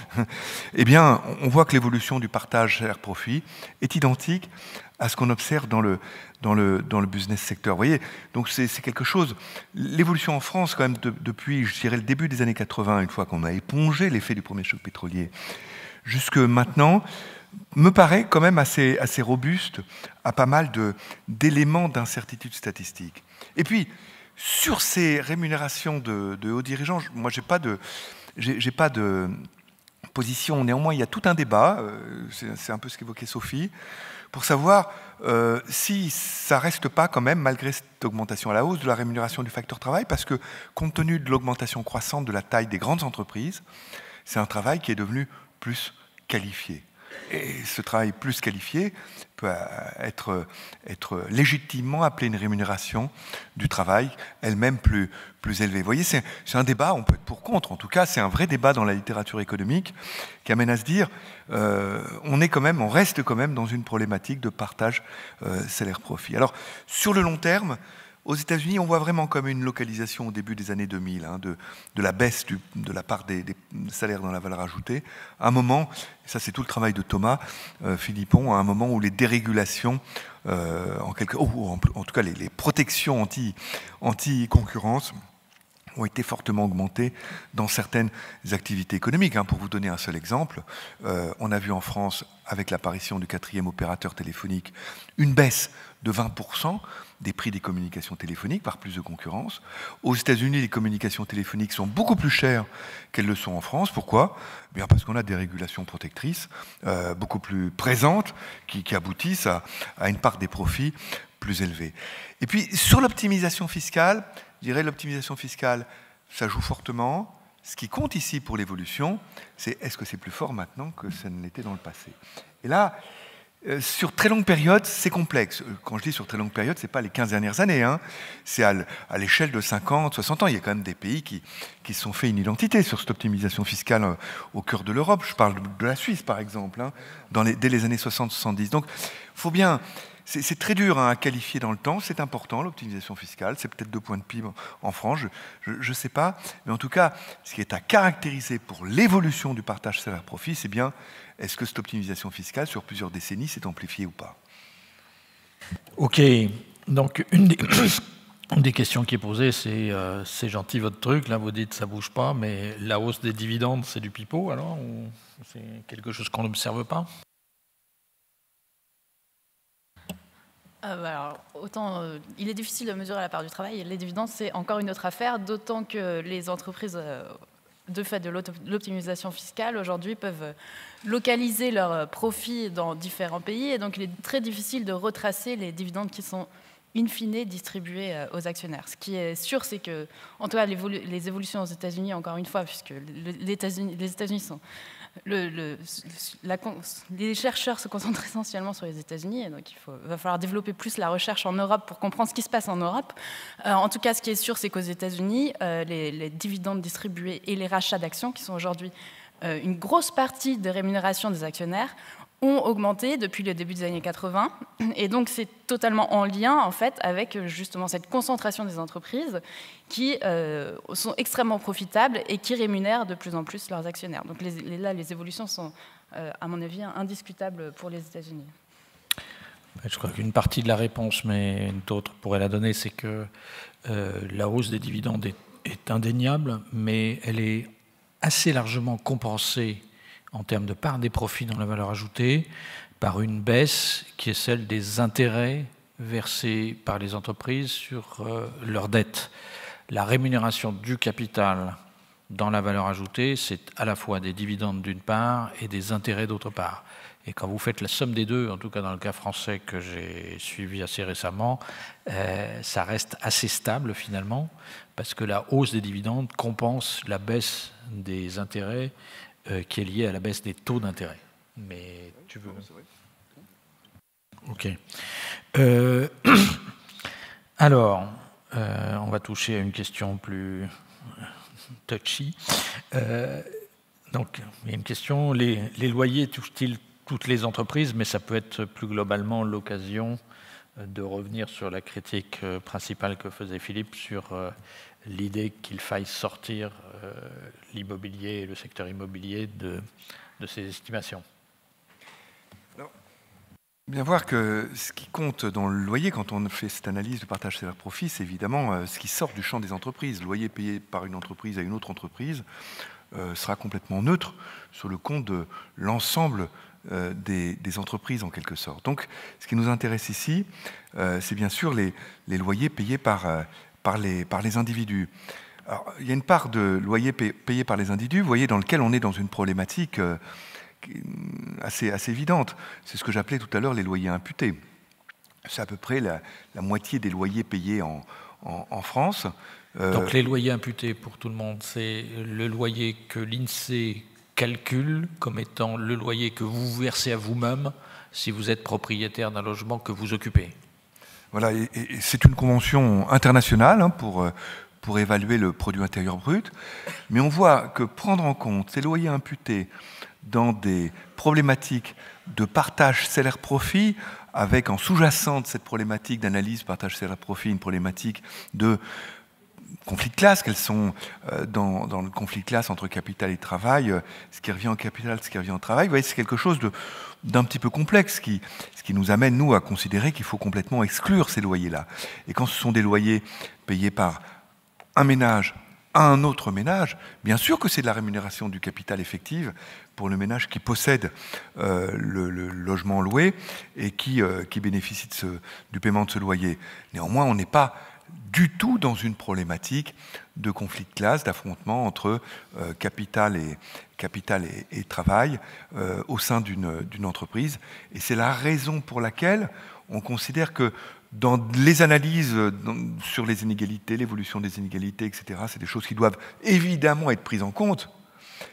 eh bien, on voit que l'évolution du partage salaire-profit est identique à ce qu'on observe dans le business sector. Vous voyez, donc c'est quelque chose. L'évolution en France, quand même, depuis, je dirais, le début des années 80, une fois qu'on a épongé l'effet du premier choc pétrolier, jusque maintenant, me paraît quand même assez robuste à pas mal d'éléments d'incertitude statistique. Et puis, sur ces rémunérations de hauts dirigeants, moi, j'ai pas de position. Néanmoins, il y a tout un débat, c'est un peu ce qu'évoquait Sophie, pour savoir si ça ne reste pas quand même, malgré cette augmentation à la hausse, de la rémunération du facteur travail, parce que compte tenu de l'augmentation croissante de la taille des grandes entreprises, c'est un travail qui est devenu plus qualifié. Et ce travail plus qualifié peut être légitimement appelé une rémunération du travail, elle-même plus élevée. Vous voyez, c'est un débat, on peut être pour contre, en tout cas, c'est un vrai débat dans la littérature économique qui amène à se dire, on reste quand même dans une problématique de partage salaire-profit. Alors, sur le long terme, aux États-Unis, on voit vraiment comme une localisation au début des années 2000 de la baisse de la part des salaires dans la valeur ajoutée. À un moment, et ça c'est tout le travail de Thomas Philippon, à un moment où les dérégulations, en tout cas les protections anti-concurrence, ont été fortement augmentées dans certaines activités économiques. Pour vous donner un seul exemple, on a vu en France, avec l'apparition du 4e opérateur téléphonique, une baisse de 20% des prix des communications téléphoniques par plus de concurrence. Aux États-Unis, les communications téléphoniques sont beaucoup plus chères qu'elles le sont en France. Pourquoi ? Bien parce qu'on a des régulations protectrices beaucoup plus présentes qui aboutissent à une part des profits plus élevée. Et puis, sur l'optimisation fiscale, je dirais l'optimisation fiscale, ça joue fortement. Ce qui compte ici pour l'évolution, c'est est-ce que c'est plus fort maintenant que ça ne l'était dans le passé. Et là, sur très longue période, c'est complexe. Quand je dis sur très longue période, ce n'est pas les 15 dernières années, c'est à l'échelle de 50, 60 ans. Il y a quand même des pays qui se sont fait une identité sur cette optimisation fiscale au cœur de l'Europe. Je parle de la Suisse, par exemple, dès les années 60-70. Donc, il faut bien... c'est très dur à qualifier dans le temps, c'est important l'optimisation fiscale, c'est peut-être 2 points de PIB en France, je ne sais pas, mais en tout cas, ce qui est à caractériser pour l'évolution du partage salaire-profit, c'est bien, est-ce que cette optimisation fiscale sur plusieurs décennies s'est amplifiée ou pas? Ok, donc une des questions qui est posée, c'est gentil votre truc, là vous dites ça bouge pas, mais la hausse des dividendes, c'est du pipeau alors, ou c'est quelque chose qu'on n'observe pas? Alors, autant il est difficile de mesurer la part du travail, et les dividendes, c'est encore une autre affaire, d'autant que les entreprises, de fait de l'optimisation fiscale, aujourd'hui peuvent localiser leurs profits dans différents pays, et donc il est très difficile de retracer les dividendes qui sont in fine distribués aux actionnaires. Ce qui est sûr, c'est que, en tout cas, les évolutions aux États-Unis, encore une fois, puisque les États-Unis sont... les chercheurs se concentrent essentiellement sur les États-Unis, et donc va falloir développer plus la recherche en Europe pour comprendre ce qui se passe en Europe. En tout cas, ce qui est sûr, c'est qu'aux États-Unis, les dividendes distribués et les rachats d'actions, qui sont aujourd'hui une grosse partie des rémunérations des actionnaires, ont augmenté depuis le début des années 80. Et donc, c'est totalement en lien, en fait, avec justement cette concentration des entreprises qui sont extrêmement profitables et qui rémunèrent de plus en plus leurs actionnaires. Donc là, les évolutions sont, à mon avis, indiscutables pour les États-Unis. Je crois qu'une partie de la réponse, mais d'autres pourraient la donner, c'est que la hausse des dividendes est indéniable, mais elle est assez largement compensée en termes de part des profits dans la valeur ajoutée, par une baisse qui est celle des intérêts versés par les entreprises sur leurs dettes. La rémunération du capital dans la valeur ajoutée, c'est à la fois des dividendes d'une part et des intérêts d'autre part. Et quand vous faites la somme des deux, en tout cas dans le cas français que j'ai suivi assez récemment, ça reste assez stable finalement, parce que la hausse des dividendes compense la baisse des intérêts qui est liée à la baisse des taux d'intérêt. Mais tu veux... Ok. Alors, on va toucher à une question plus touchy. Donc, il y a une question, les loyers touchent-ils toutes les entreprises, mais ça peut être plus globalement l'occasion de revenir sur la critique principale que faisait Philippe sur l'idée qu'il faille sortir l'immobilier et le secteur immobilier de ces estimations. Alors, bien voir que ce qui compte dans le loyer, quand on fait cette analyse de partage salaire-profit, c'est évidemment ce qui sort du champ des entreprises. Le loyer payé par une entreprise à une autre entreprise sera complètement neutre sur le compte de l'ensemble des entreprises en quelque sorte. Donc ce qui nous intéresse ici, c'est bien sûr les loyers payés par les individus. Alors, il y a une part de loyers payés par les individus, vous voyez, dans lequel on est dans une problématique assez évidente. C'est ce que j'appelais tout à l'heure les loyers imputés. C'est à peu près la moitié des loyers payés en France. Donc les loyers imputés pour tout le monde, c'est le loyer que l'INSEE calcule comme étant le loyer que vous versez à vous-même si vous êtes propriétaire d'un logement que vous occupez. Voilà, et c'est une convention internationale pour évaluer le produit intérieur brut, mais on voit que prendre en compte ces loyers imputés dans des problématiques de partage salaire-profit, avec en sous-jacente cette problématique d'analyse partage salaire-profit, une problématique de conflit de classe, qu'elles sont dans le conflit de classe entre capital et travail, ce qui revient en capital, ce qui revient en travail, vous voyez, c'est quelque chose d'un petit peu complexe, ce qui nous amène, nous, à considérer qu'il faut complètement exclure ces loyers-là. Et quand ce sont des loyers payés par un ménage à un autre ménage, bien sûr que c'est de la rémunération du capital effective pour le ménage qui possède le logement loué et qui bénéficie du paiement de ce loyer. Néanmoins, on n'est pas du tout dans une problématique de conflit de classe, d'affrontement entre capital et travail au sein d'une entreprise. Et c'est la raison pour laquelle on considère que dans les analyses sur les inégalités, l'évolution des inégalités, etc., c'est des choses qui doivent évidemment être prises en compte.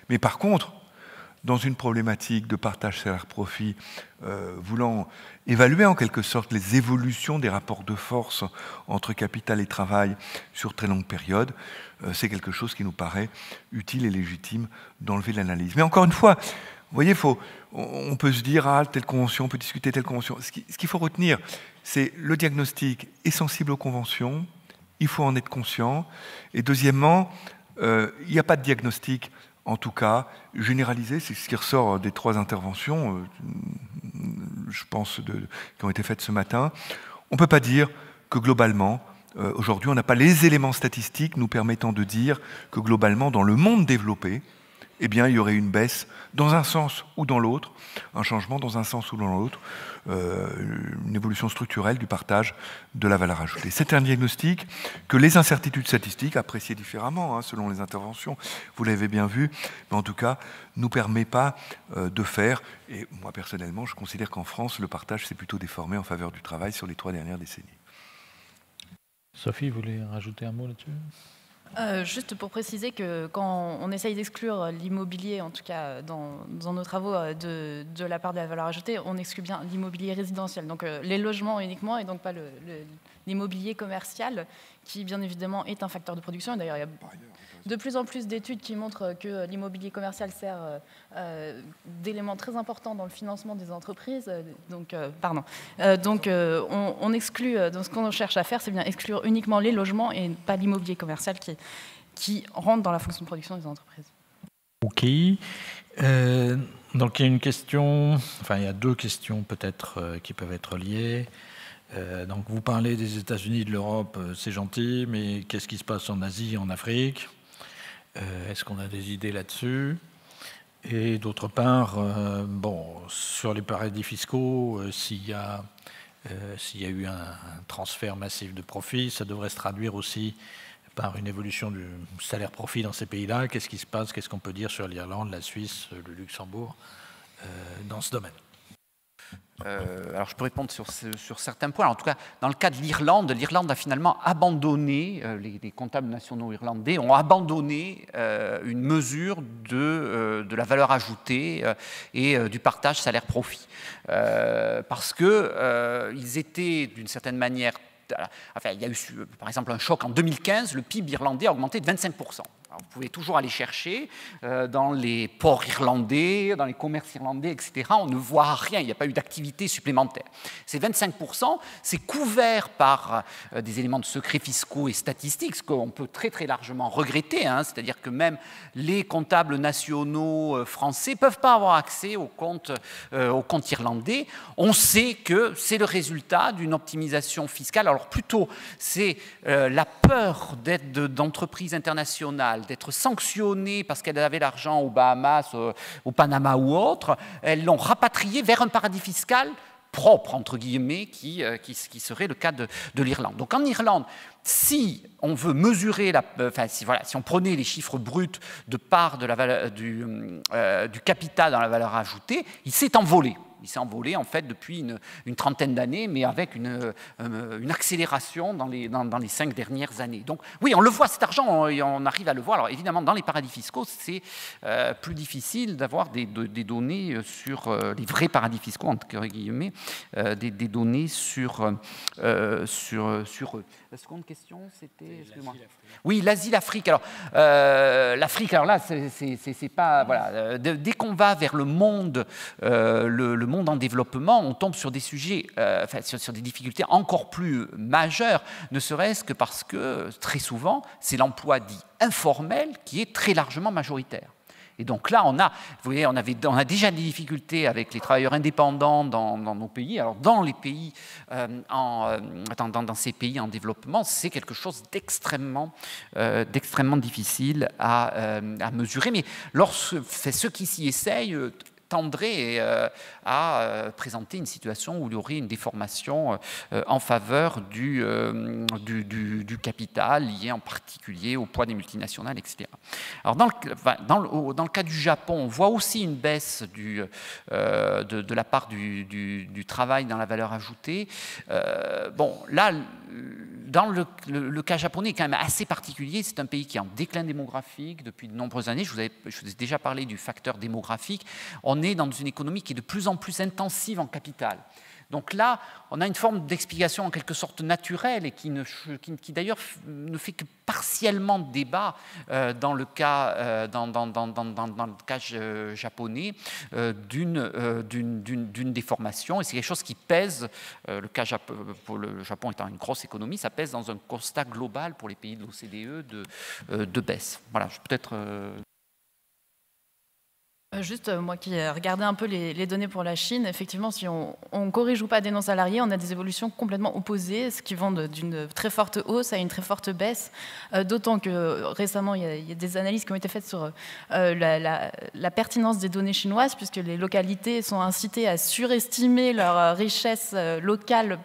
Mais par contre, dans une problématique de partage salaire-profit, voulant évaluer en quelque sorte les évolutions des rapports de force entre capital et travail sur très longue période, c'est quelque chose qui nous paraît utile et légitime d'enlever l'analyse. Mais encore une fois, voyez, on peut se dire, ah, telle convention, on peut discuter telle convention. Ce qu'il faut retenir, c'est le diagnostic est sensible aux conventions, il faut en être conscient. Et deuxièmement, il n'y a pas de diagnostic, en tout cas, généralisé. C'est ce qui ressort des 3 interventions, je pense, qui ont été faites ce matin. On ne peut pas dire que globalement, aujourd'hui, on n'a pas les éléments statistiques nous permettant de dire que globalement, dans le monde développé, eh bien, il y aurait une baisse dans un sens ou dans l'autre, un changement dans un sens ou dans l'autre, une évolution structurelle du partage de la valeur ajoutée. C'est un diagnostic que les incertitudes statistiques, appréciées différemment selon les interventions, vous l'avez bien vu, mais en tout cas, ne nous permet pas de faire. Et moi, personnellement, je considère qu'en France, le partage s'est plutôt déformé en faveur du travail sur les 3 dernières décennies. Sophie, vous voulez rajouter un mot là-dessus ? Juste pour préciser que quand on essaye d'exclure l'immobilier, en tout cas dans nos travaux de la part de la valeur ajoutée, on exclut bien l'immobilier résidentiel, donc les logements uniquement et donc pas l'immobilier commercial qui bien évidemment est un facteur de production. Et d'ailleurs, il y a de plus en plus d'études qui montrent que l'immobilier commercial sert d'élément très important dans le financement des entreprises. Donc, on exclut, donc ce qu'on cherche à faire, c'est bien exclure uniquement les logements et pas l'immobilier commercial qui rentre dans la fonction de production des entreprises. Ok. Donc il y a une question, enfin il y a 2 questions peut-être qui peuvent être liées. Donc vous parlez des États-Unis, de l'Europe, c'est gentil, mais qu'est-ce qui se passe en Asie, en Afrique ? Est-ce qu'on a des idées là-dessus ? Et d'autre part, sur les paradis fiscaux, s'il y a eu un transfert massif de profits, ça devrait se traduire aussi par une évolution du salaire-profit dans ces pays-là. Qu'est-ce qui se passe ? Qu'est-ce qu'on peut dire sur l'Irlande, la Suisse, le Luxembourg dans ce domaine ? Alors je peux répondre sur certains points. En tout cas, dans le cas de l'Irlande a finalement abandonné, les comptables nationaux irlandais ont abandonné une mesure de la valeur ajoutée et du partage salaire-profit. Parce qu'ils étaient d'une certaine manière... Enfin, il y a eu par exemple un choc en 2015, le PIB irlandais a augmenté de 25%. Alors, vous pouvez toujours aller chercher dans les ports irlandais, dans les commerces irlandais, etc. On ne voit rien, il n'y a pas eu d'activité supplémentaire. Ces 25%, c'est couvert par des éléments de secret fiscaux et statistiques, ce qu'on peut très très largement regretter. C'est-à-dire que même les comptables nationaux français ne peuvent pas avoir accès aux comptes irlandais. On sait que c'est le résultat d'une optimisation fiscale. Alors plutôt, c'est la peur d'entreprises internationales, d'être sanctionnées parce qu'elles avaient l'argent aux Bahamas, au Panama ou autre, elles l'ont rapatrié vers un paradis fiscal propre, entre guillemets, qui serait le cas de l'Irlande. Donc en Irlande, si on veut mesurer, si on prenait les chiffres bruts de part de la valeur, du capital dans la valeur ajoutée, il s'est envolé. Il s'est envolé en fait depuis une trentaine d'années, mais avec une accélération dans les 5 dernières années. Donc oui, on le voit, cet argent, on arrive à le voir. Alors évidemment, dans les paradis fiscaux, c'est plus difficile d'avoir des données sur les vrais paradis fiscaux, entre guillemets, des données sur eux. La seconde question, c'était... Excusez-moi. Oui, l'Asie, l'Afrique. Alors, l'Afrique, alors là, c'est pas... Voilà, dès qu'on va vers le monde en développement, on tombe sur des sujets, sur des difficultés encore plus majeures, ne serait-ce que parce que, très souvent, c'est l'emploi dit informel qui est très largement majoritaire. Et donc là, vous voyez, on a déjà des difficultés avec les travailleurs indépendants dans nos pays. Alors dans les pays, dans ces pays en développement, c'est quelque chose d'extrêmement difficile à mesurer. Mais ceux qui s'y essayent tendrait à présenter une situation où il y aurait une déformation en faveur du capital, lié en particulier au poids des multinationales, etc. Alors dans le cas du Japon, on voit aussi une baisse de la part du travail dans la valeur ajoutée. Bon, là, dans le cas japonais est quand même assez particulier. C'est un pays qui est en déclin démographique depuis de nombreuses années. Je vous ai déjà parlé du facteur démographique. On est dans une économie qui est de plus en plus intensive en capital. Donc là, on a une forme d'explication en quelque sorte naturelle et qui d'ailleurs ne fait que partiellement débat dans le cas, japonais d'une déformation. Et c'est quelque chose qui pèse, le cas pour le Japon étant une grosse économie, ça pèse dans un constat global pour les pays de l'OCDE de baisse. Voilà, peut-être... Juste, moi qui ai regardé un peu les données pour la Chine, effectivement, si on ne corrige ou pas des non-salariés, on a des évolutions complètement opposées, ce qui vont d'une très forte hausse à une très forte baisse, d'autant que récemment, il y a des analyses qui ont été faites sur la pertinence des données chinoises, puisque les localités sont incitées à surestimer leur richesse locale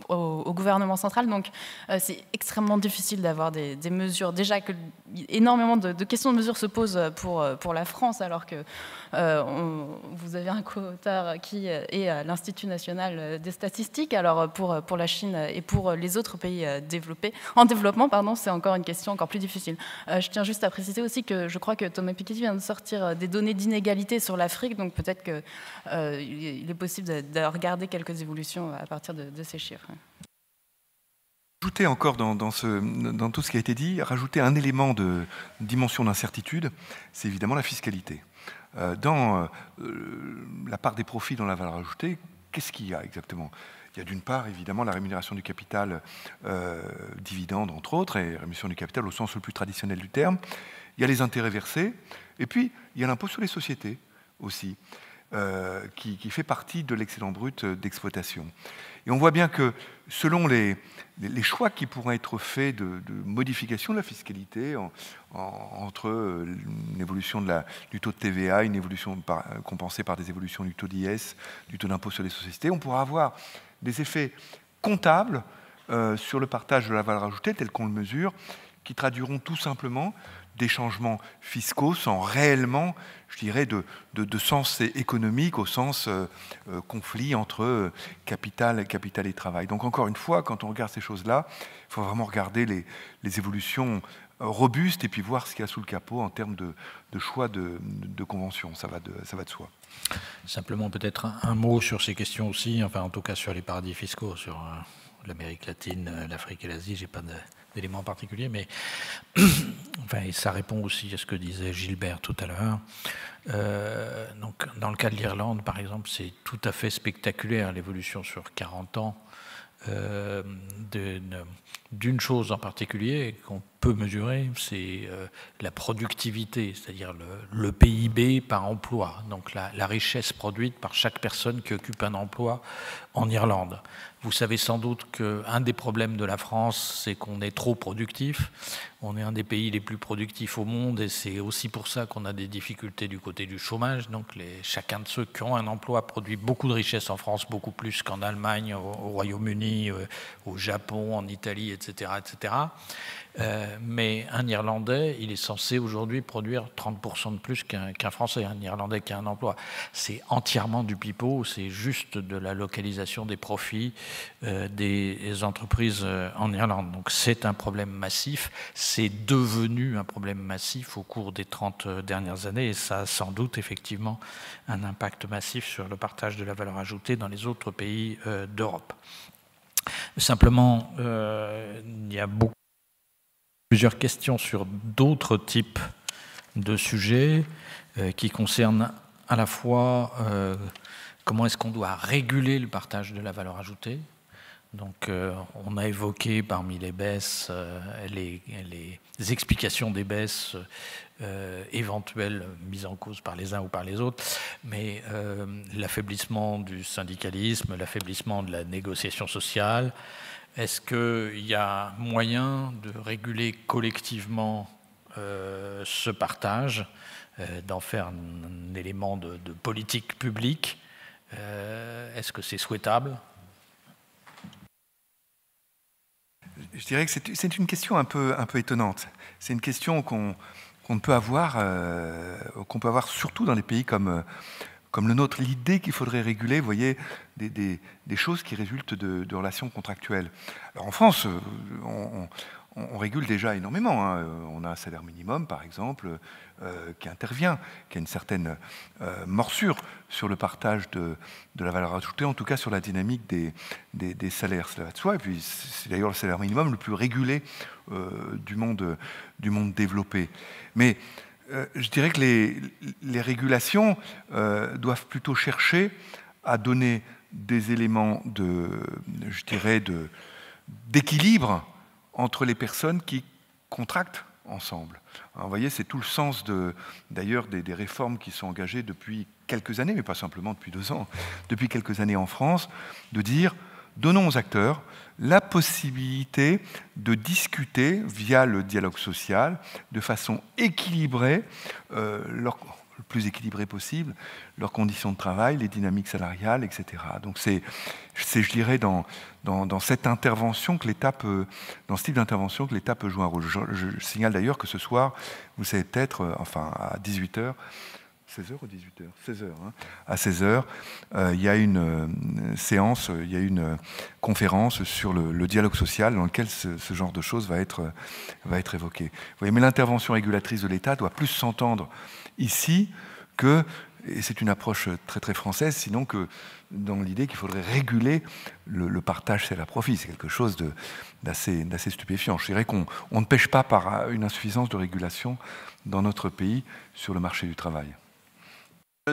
au gouvernement central. Donc, c'est extrêmement difficile d'avoir des mesures. Déjà que énormément de questions de mesures se posent pour la France, alors que vous avez un co-auteur qui est à l'Institut national des statistiques. Alors pour la Chine et pour les autres pays en développement, c'est encore une question encore plus difficile. Je tiens juste à préciser aussi que je crois que Thomas Piketty vient de sortir des données d'inégalité sur l'Afrique, donc peut-être qu'il est possible de regarder quelques évolutions à partir de ces chiffres. Ajouter encore dans tout ce qui a été dit, rajouter un élément de dimension d'incertitude, c'est évidemment la fiscalité. Dans la part des profits dans la valeur ajoutée, qu'est-ce qu'il y a exactement? Il y a d'une part, évidemment, la rémunération du capital, dividende, entre autres, et rémunération du capital au sens le plus traditionnel du terme. Il y a les intérêts versés, et puis il y a l'impôt sur les sociétés aussi, qui fait partie de l'excédent brut d'exploitation. Et on voit bien que selon les choix qui pourraient être faits de modification de la fiscalité entre une évolution du taux de TVA, une évolution compensée par des évolutions du taux d'IS, du taux d'impôt sur les sociétés, on pourra avoir des effets comptables sur le partage de la valeur ajoutée tel qu'on le mesure, qui traduiront tout simplement des changements fiscaux sans réellement, je dirais, de sens économique au sens conflit entre capital et travail. Donc encore une fois, quand on regarde ces choses-là, il faut vraiment regarder les évolutions robustes et puis voir ce qu'il y a sous le capot en termes de choix de convention. Ça va de soi. Simplement peut-être un mot sur ces questions aussi, enfin en tout cas sur les paradis fiscaux, sur l'Amérique latine, l'Afrique et l'Asie, j'ai pas d'éléments particuliers, mais enfin, et ça répond aussi à ce que disait Gilbert tout à l'heure. Donc, dans le cas de l'Irlande, par exemple, c'est tout à fait spectaculaire l'évolution sur 40 ans d'une chose en particulier qu'on peut mesurer, c'est la productivité, c'est-à-dire le PIB par emploi, donc la richesse produite par chaque personne qui occupe un emploi en Irlande. Vous savez sans doute qu'un des problèmes de la France, c'est qu'on est trop productif. On est un des pays les plus productifs au monde et c'est aussi pour ça qu'on a des difficultés du côté du chômage. Donc chacun de ceux qui ont un emploi produit beaucoup de richesses en France, beaucoup plus qu'en Allemagne, au Royaume-Uni, au Japon, en Italie, etc. etc. Mais un Irlandais, il est censé aujourd'hui produire 30% de plus qu'un Français, un Irlandais qui a un emploi. C'est entièrement du pipeau, c'est juste de la localisation des profits des entreprises en Irlande. Donc c'est un problème massif, c'est devenu un problème massif au cours des 30 dernières années et ça a sans doute effectivement un impact massif sur le partage de la valeur ajoutée dans les autres pays d'Europe. Simplement, il y a plusieurs questions sur d'autres types de sujets qui concernent à la fois comment est-ce qu'on doit réguler le partage de la valeur ajoutée. Donc on a évoqué parmi les baisses les explications des baisses éventuelles mises en cause par les uns ou par les autres, mais l'affaiblissement du syndicalisme, l'affaiblissement de la négociation sociale. Est-ce qu'il y a moyen de réguler collectivement ce partage, d'en faire un élément de politique publique? Est-ce que c'est souhaitable? Je dirais que c'est une question un peu étonnante. C'est une question qu'on peut avoir surtout dans des pays comme le nôtre. L'idée qu'il faudrait réguler, vous voyez, des choses qui résultent de relations contractuelles. Alors en France, on régule déjà énormément. Hein. On a un salaire minimum, par exemple, qui intervient, qui a une certaine morsure sur le partage de la valeur ajoutée, en tout cas sur la dynamique des salaires. Cela va de soi. Et puis, c'est d'ailleurs le salaire minimum le plus régulé du monde développé. Mais je dirais que les régulations doivent plutôt chercher à donner des éléments d'équilibre entre les personnes qui contractent ensemble. Alors, vous voyez, c'est tout le sens d'ailleurs des réformes qui sont engagées depuis quelques années, mais pas simplement depuis 2 ans, depuis quelques années en France, de dire, donnons aux acteurs la possibilité de discuter via le dialogue social de façon équilibrée, le plus équilibrée possible, leurs conditions de travail, les dynamiques salariales, etc. Donc c'est je dirais, dans cette intervention que l'État peut, dans ce type d'intervention que l'État peut jouer un rôle. Je signale d'ailleurs que ce soir, vous savez peut-être, enfin à 18h, 16h ou 18h 16h. Hein. À 16h, il y a une séance, il y a une conférence sur le dialogue social dans lequel ce genre de choses va être évoqué. Vous voyez, mais l'intervention régulatrice de l'État doit plus s'entendre ici que, et c'est une approche très très française, sinon que dans l'idée qu'il faudrait réguler le partage salaire-profit. C'est quelque chose d'assez stupéfiant. Je dirais qu'on ne pêche pas par une insuffisance de régulation dans notre pays sur le marché du travail.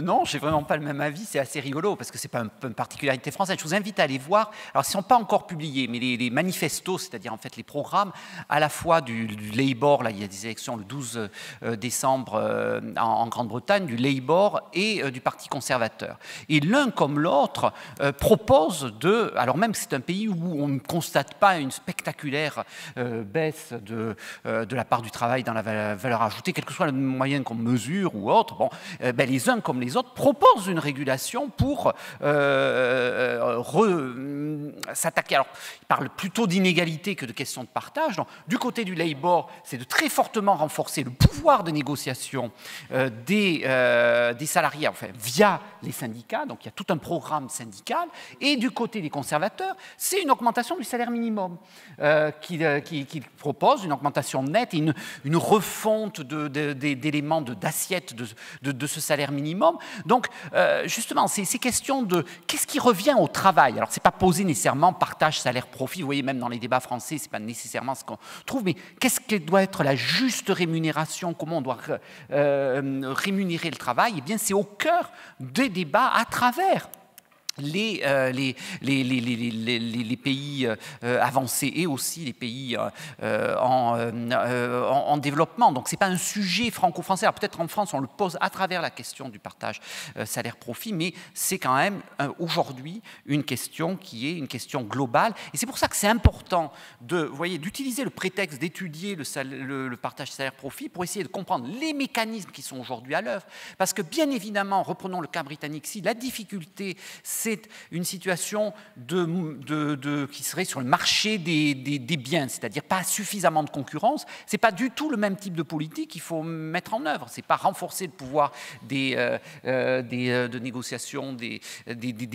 Non, j'ai vraiment pas le même avis, c'est assez rigolo parce que c'est pas une particularité française. Je vous invite à aller voir, alors ils ne sont pas encore publiés, mais les manifestos, c'est-à-dire en fait les programmes à la fois du Labour, là il y a des élections le 12 décembre en Grande-Bretagne, du Labour et du Parti conservateur. Et l'un comme l'autre propose alors même que c'est un pays où on ne constate pas une spectaculaire baisse de la part du travail dans la valeur ajoutée, quel que soit le moyen qu'on mesure ou autre, bon, les uns comme les autres proposent une régulation pour s'attaquer. Alors, ils parlent plutôt d'inégalité que de questions de partage. Donc, du côté du Labour, c'est de très fortement renforcer le pouvoir de négociation des salariés, enfin, via les syndicats. Donc, il y a tout un programme syndical. Et du côté des conservateurs, c'est une augmentation du salaire minimum qui propose, une augmentation nette et une refonte d'éléments d'assiette de ce salaire minimum. Donc, justement, c'est ces questions de qu'est-ce qui revient au travail. Alors, ce n'est pas posé nécessairement partage, salaire, profit. Vous voyez, même dans les débats français, ce n'est pas nécessairement ce qu'on trouve. Mais qu'est-ce que doit être la juste rémunération? Comment on doit rémunérer le travail? Eh bien, c'est au cœur des débats à travers les pays avancés et aussi les pays en développement. Donc, ce n'est pas un sujet franco-français. Alors, peut-être en France, on le pose à travers la question du partage salaire-profit, mais c'est quand même aujourd'hui une question qui est une question globale. Et c'est pour ça que c'est important d'utiliser le prétexte d'étudier le partage salaire-profit pour essayer de comprendre les mécanismes qui sont aujourd'hui à l'œuvre. Parce que, bien évidemment, reprenons le cas britannique, si la difficulté, c'est une situation qui serait sur le marché des biens, c'est-à-dire pas suffisamment de concurrence. Ce n'est pas du tout le même type de politique qu'il faut mettre en œuvre. Ce n'est pas renforcer le pouvoir de négociation des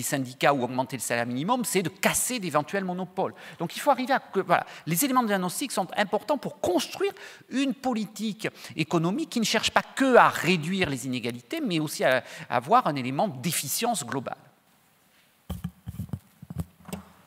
syndicats ou augmenter le salaire minimum, c'est de casser d'éventuels monopoles. Donc il faut arriver à... Voilà, les éléments de diagnostic sont importants pour construire une politique économique qui ne cherche pas que à réduire les inégalités, mais aussi à avoir un élément d'efficience globale.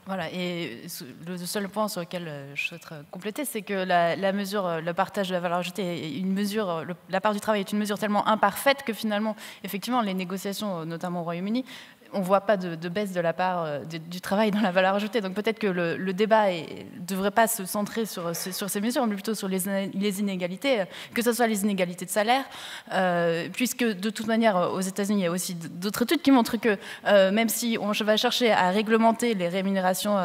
Voilà, et le seul point sur lequel je souhaiterais compléter, c'est que la mesure, le partage de la valeur ajoutée est une mesure, la part du travail est une mesure tellement imparfaite que finalement, effectivement, les négociations, notamment au Royaume-Uni, on ne voit pas de baisse de la part du travail dans la valeur ajoutée. Donc peut-être que le débat ne devrait pas se centrer sur ces mesures, mais plutôt sur les inégalités, que ce soit les inégalités de salaire, puisque de toute manière, aux États-Unis, il y a aussi d'autres études qui montrent que même si on va chercher à réglementer les rémunérations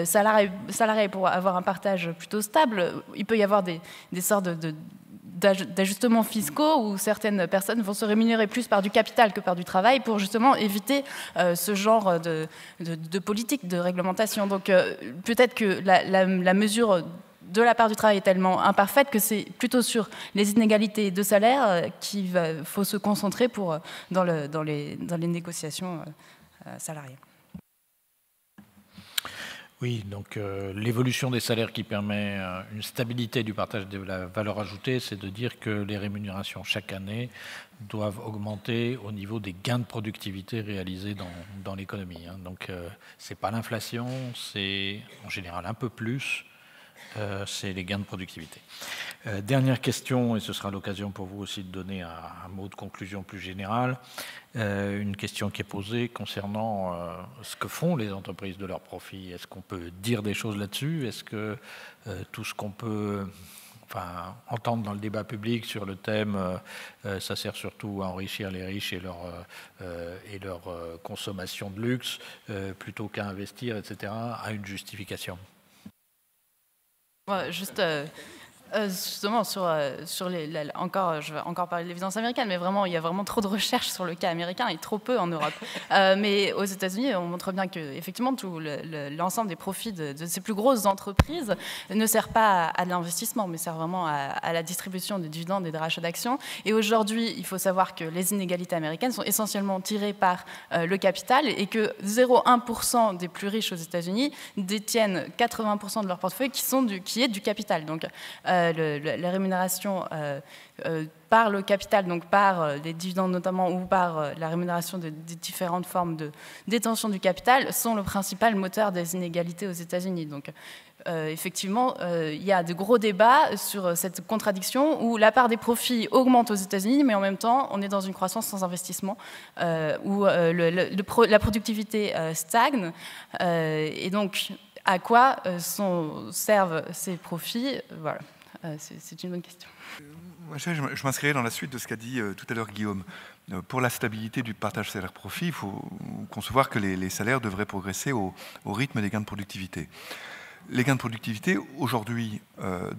salariales pour avoir un partage plutôt stable, il peut y avoir des sortes d'ajustements fiscaux où certaines personnes vont se rémunérer plus par du capital que par du travail pour justement éviter ce genre de politique de réglementation. Donc peut-être que la mesure de la part du travail est tellement imparfaite que c'est plutôt sur les inégalités de salaire qu'il faut se concentrer dans les négociations salariales. Oui, donc l'évolution des salaires qui permet une stabilité du partage de la valeur ajoutée, c'est de dire que les rémunérations chaque année doivent augmenter au niveau des gains de productivité réalisés dans l'économie. Donc ce n'est pas l'inflation, c'est en général un peu plus, c'est les gains de productivité. Dernière question, et ce sera l'occasion pour vous aussi de donner un mot de conclusion plus général. Une question qui est posée concernant ce que font les entreprises de leurs profits. Est-ce qu'on peut dire des choses là-dessus? Est-ce que tout ce qu'on peut entendre dans le débat public sur le thème ça sert surtout à enrichir les riches et leur consommation de luxe plutôt qu'à investir, etc., a une justification? Juste justement sur je vais encore parler de l'évidence américaine, mais vraiment il y a vraiment trop de recherches sur le cas américain et trop peu en Europe. Mais aux États-Unis, on montre bien que effectivement tout l'ensemble des profits de ces plus grosses entreprises ne sert pas à de l'investissement, mais sert vraiment à la distribution des dividendes et des rachats d'actions. Et aujourd'hui, il faut savoir que les inégalités américaines sont essentiellement tirées par le capital et que 0,1% des plus riches aux États-Unis détiennent 80% de leur portefeuille qui est du capital. Donc la rémunération par le capital, donc par les dividendes notamment, ou par la rémunération des différentes formes de détention du capital, sont le principal moteur des inégalités aux États-Unis. Donc effectivement, il y a de gros débats sur cette contradiction où la part des profits augmente aux États-Unis, mais en même temps, on est dans une croissance sans investissement, où la productivité stagne. Et donc, à quoi servent ces profits? Voilà. C'est une bonne question. Je m'inscrirai dans la suite de ce qu'a dit tout à l'heure Guillaume. Pour la stabilité du partage salaire-profit, il faut concevoir que les salaires devraient progresser au rythme des gains de productivité. Les gains de productivité, aujourd'hui,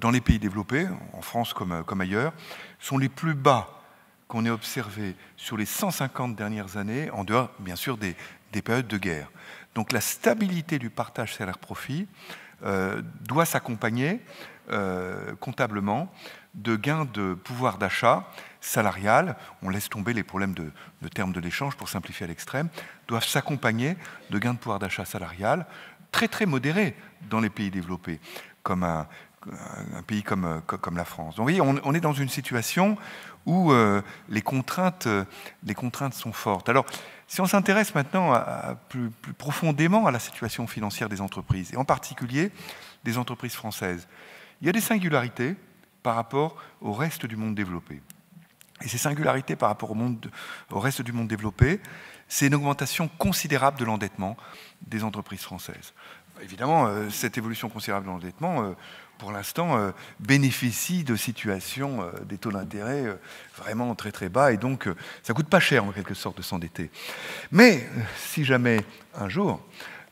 dans les pays développés, en France comme ailleurs, sont les plus bas qu'on ait observés sur les 150 dernières années, en dehors, bien sûr, des périodes de guerre. Donc la stabilité du partage salaire-profit doit s'accompagner comptablement de gains de pouvoir d'achat salarial, on laisse tomber les problèmes de termes de l'échange pour simplifier à l'extrême, doivent s'accompagner de gains de pouvoir d'achat salarial très très modérés dans les pays développés, comme un pays comme la France. Donc vous voyez, on est dans une situation où les contraintes sont fortes. Alors, si on s'intéresse maintenant plus profondément à la situation financière des entreprises, et en particulier des entreprises françaises, il y a des singularités par rapport au reste du monde développé. Et ces singularités par rapport au reste du monde développé, c'est une augmentation considérable de l'endettement des entreprises françaises. Évidemment, cette évolution considérable de l'endettement, pour l'instant, bénéficie de situations des taux d'intérêt vraiment très très bas, et donc ça ne coûte pas cher en quelque sorte de s'endetter. Mais si jamais un jour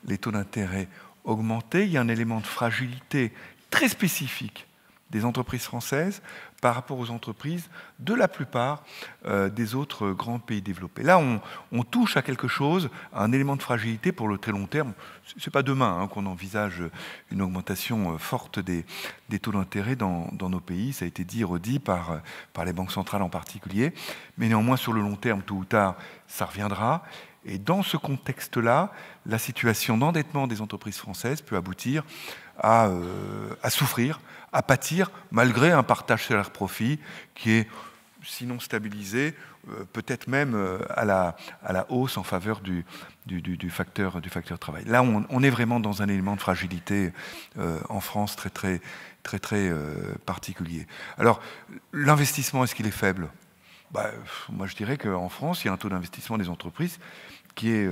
les taux d'intérêt augmentaient, il y a un élément de fragilité très spécifique des entreprises françaises par rapport aux entreprises de la plupart des autres grands pays développés. Là, on touche à quelque chose, à un élément de fragilité pour le très long terme. Ce n'est pas demain qu'on envisage une augmentation forte des taux d'intérêt dans nos pays. Ça a été dit et redit par les banques centrales en particulier. Mais néanmoins, sur le long terme, tôt ou tard, ça reviendra. Et dans ce contexte-là, la situation d'endettement des entreprises françaises peut aboutir à souffrir, à pâtir, malgré un partage salaire-profit qui est, sinon stabilisé, peut-être même à la hausse en faveur du facteur travail. Là, on est vraiment dans un élément de fragilité en France très particulier. Alors, l'investissement, est-ce qu'il est faible ? Moi, je dirais qu'en France, il y a un taux d'investissement des entreprises qui est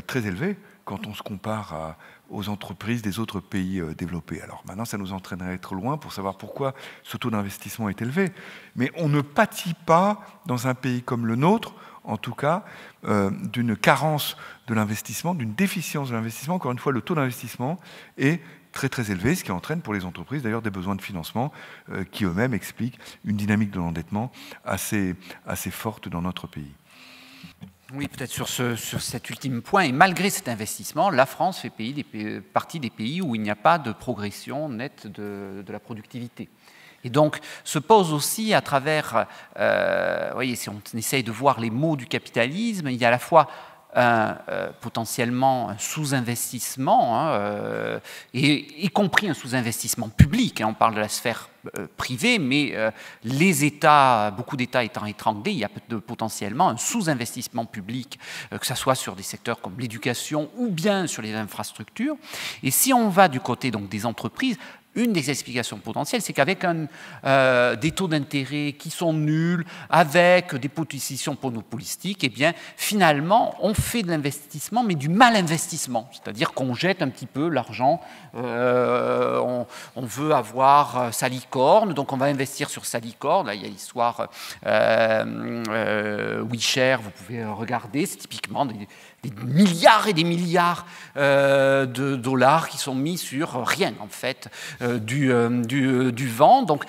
très élevé quand on se compare aux entreprises des autres pays développés. Alors maintenant, ça nous entraînerait trop loin pour savoir pourquoi ce taux d'investissement est élevé. Mais on ne pâtit pas, dans un pays comme le nôtre, en tout cas, d'une carence de l'investissement, d'une déficience de l'investissement. Encore une fois, le taux d'investissement est très élevé, ce qui entraîne pour les entreprises d'ailleurs des besoins de financement qui eux-mêmes expliquent une dynamique de l'endettement assez forte dans notre pays. Oui, peut-être sur cet ultime point, et malgré cet investissement, la France fait partie des pays où il n'y a pas de progression nette de la productivité. Et donc, se pose aussi à travers, voyez, si on essaye de voir les maux du capitalisme, il y a à la fois potentiellement un sous-investissement, hein, y compris un sous-investissement public. Hein, on parle de la sphère privée, mais les États, beaucoup d'États étant étranglés, il y a potentiellement un sous-investissement public, que ce soit sur des secteurs comme l'éducation ou bien sur les infrastructures. Et si on va du côté donc, des entreprises, une des explications potentielles, c'est qu'avec des taux d'intérêt qui sont nuls, avec des positions monopolistiques, eh bien, finalement, on fait de l'investissement, mais du mal investissement. C'est-à-dire qu'on jette un petit peu l'argent, on veut avoir sa licorne, donc on va investir sur sa licorne. Là, il y a l'histoire WeShare, vous pouvez regarder, c'est typiquement des milliards et des milliards de dollars qui sont mis sur rien, en fait, du vent. Donc,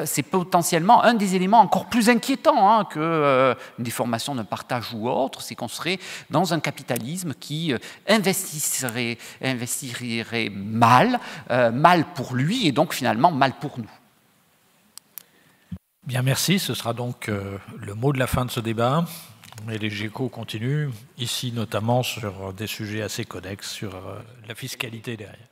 c'est potentiellement un des éléments encore plus inquiétants hein, qu'une déformation d'un partage ou autre, c'est qu'on serait dans un capitalisme qui investirait mal, mal pour lui et donc finalement mal pour nous. Bien, merci. Ce sera donc le mot de la fin de ce débat. Et les GECO continuent, ici notamment sur des sujets assez connexes, sur la fiscalité derrière.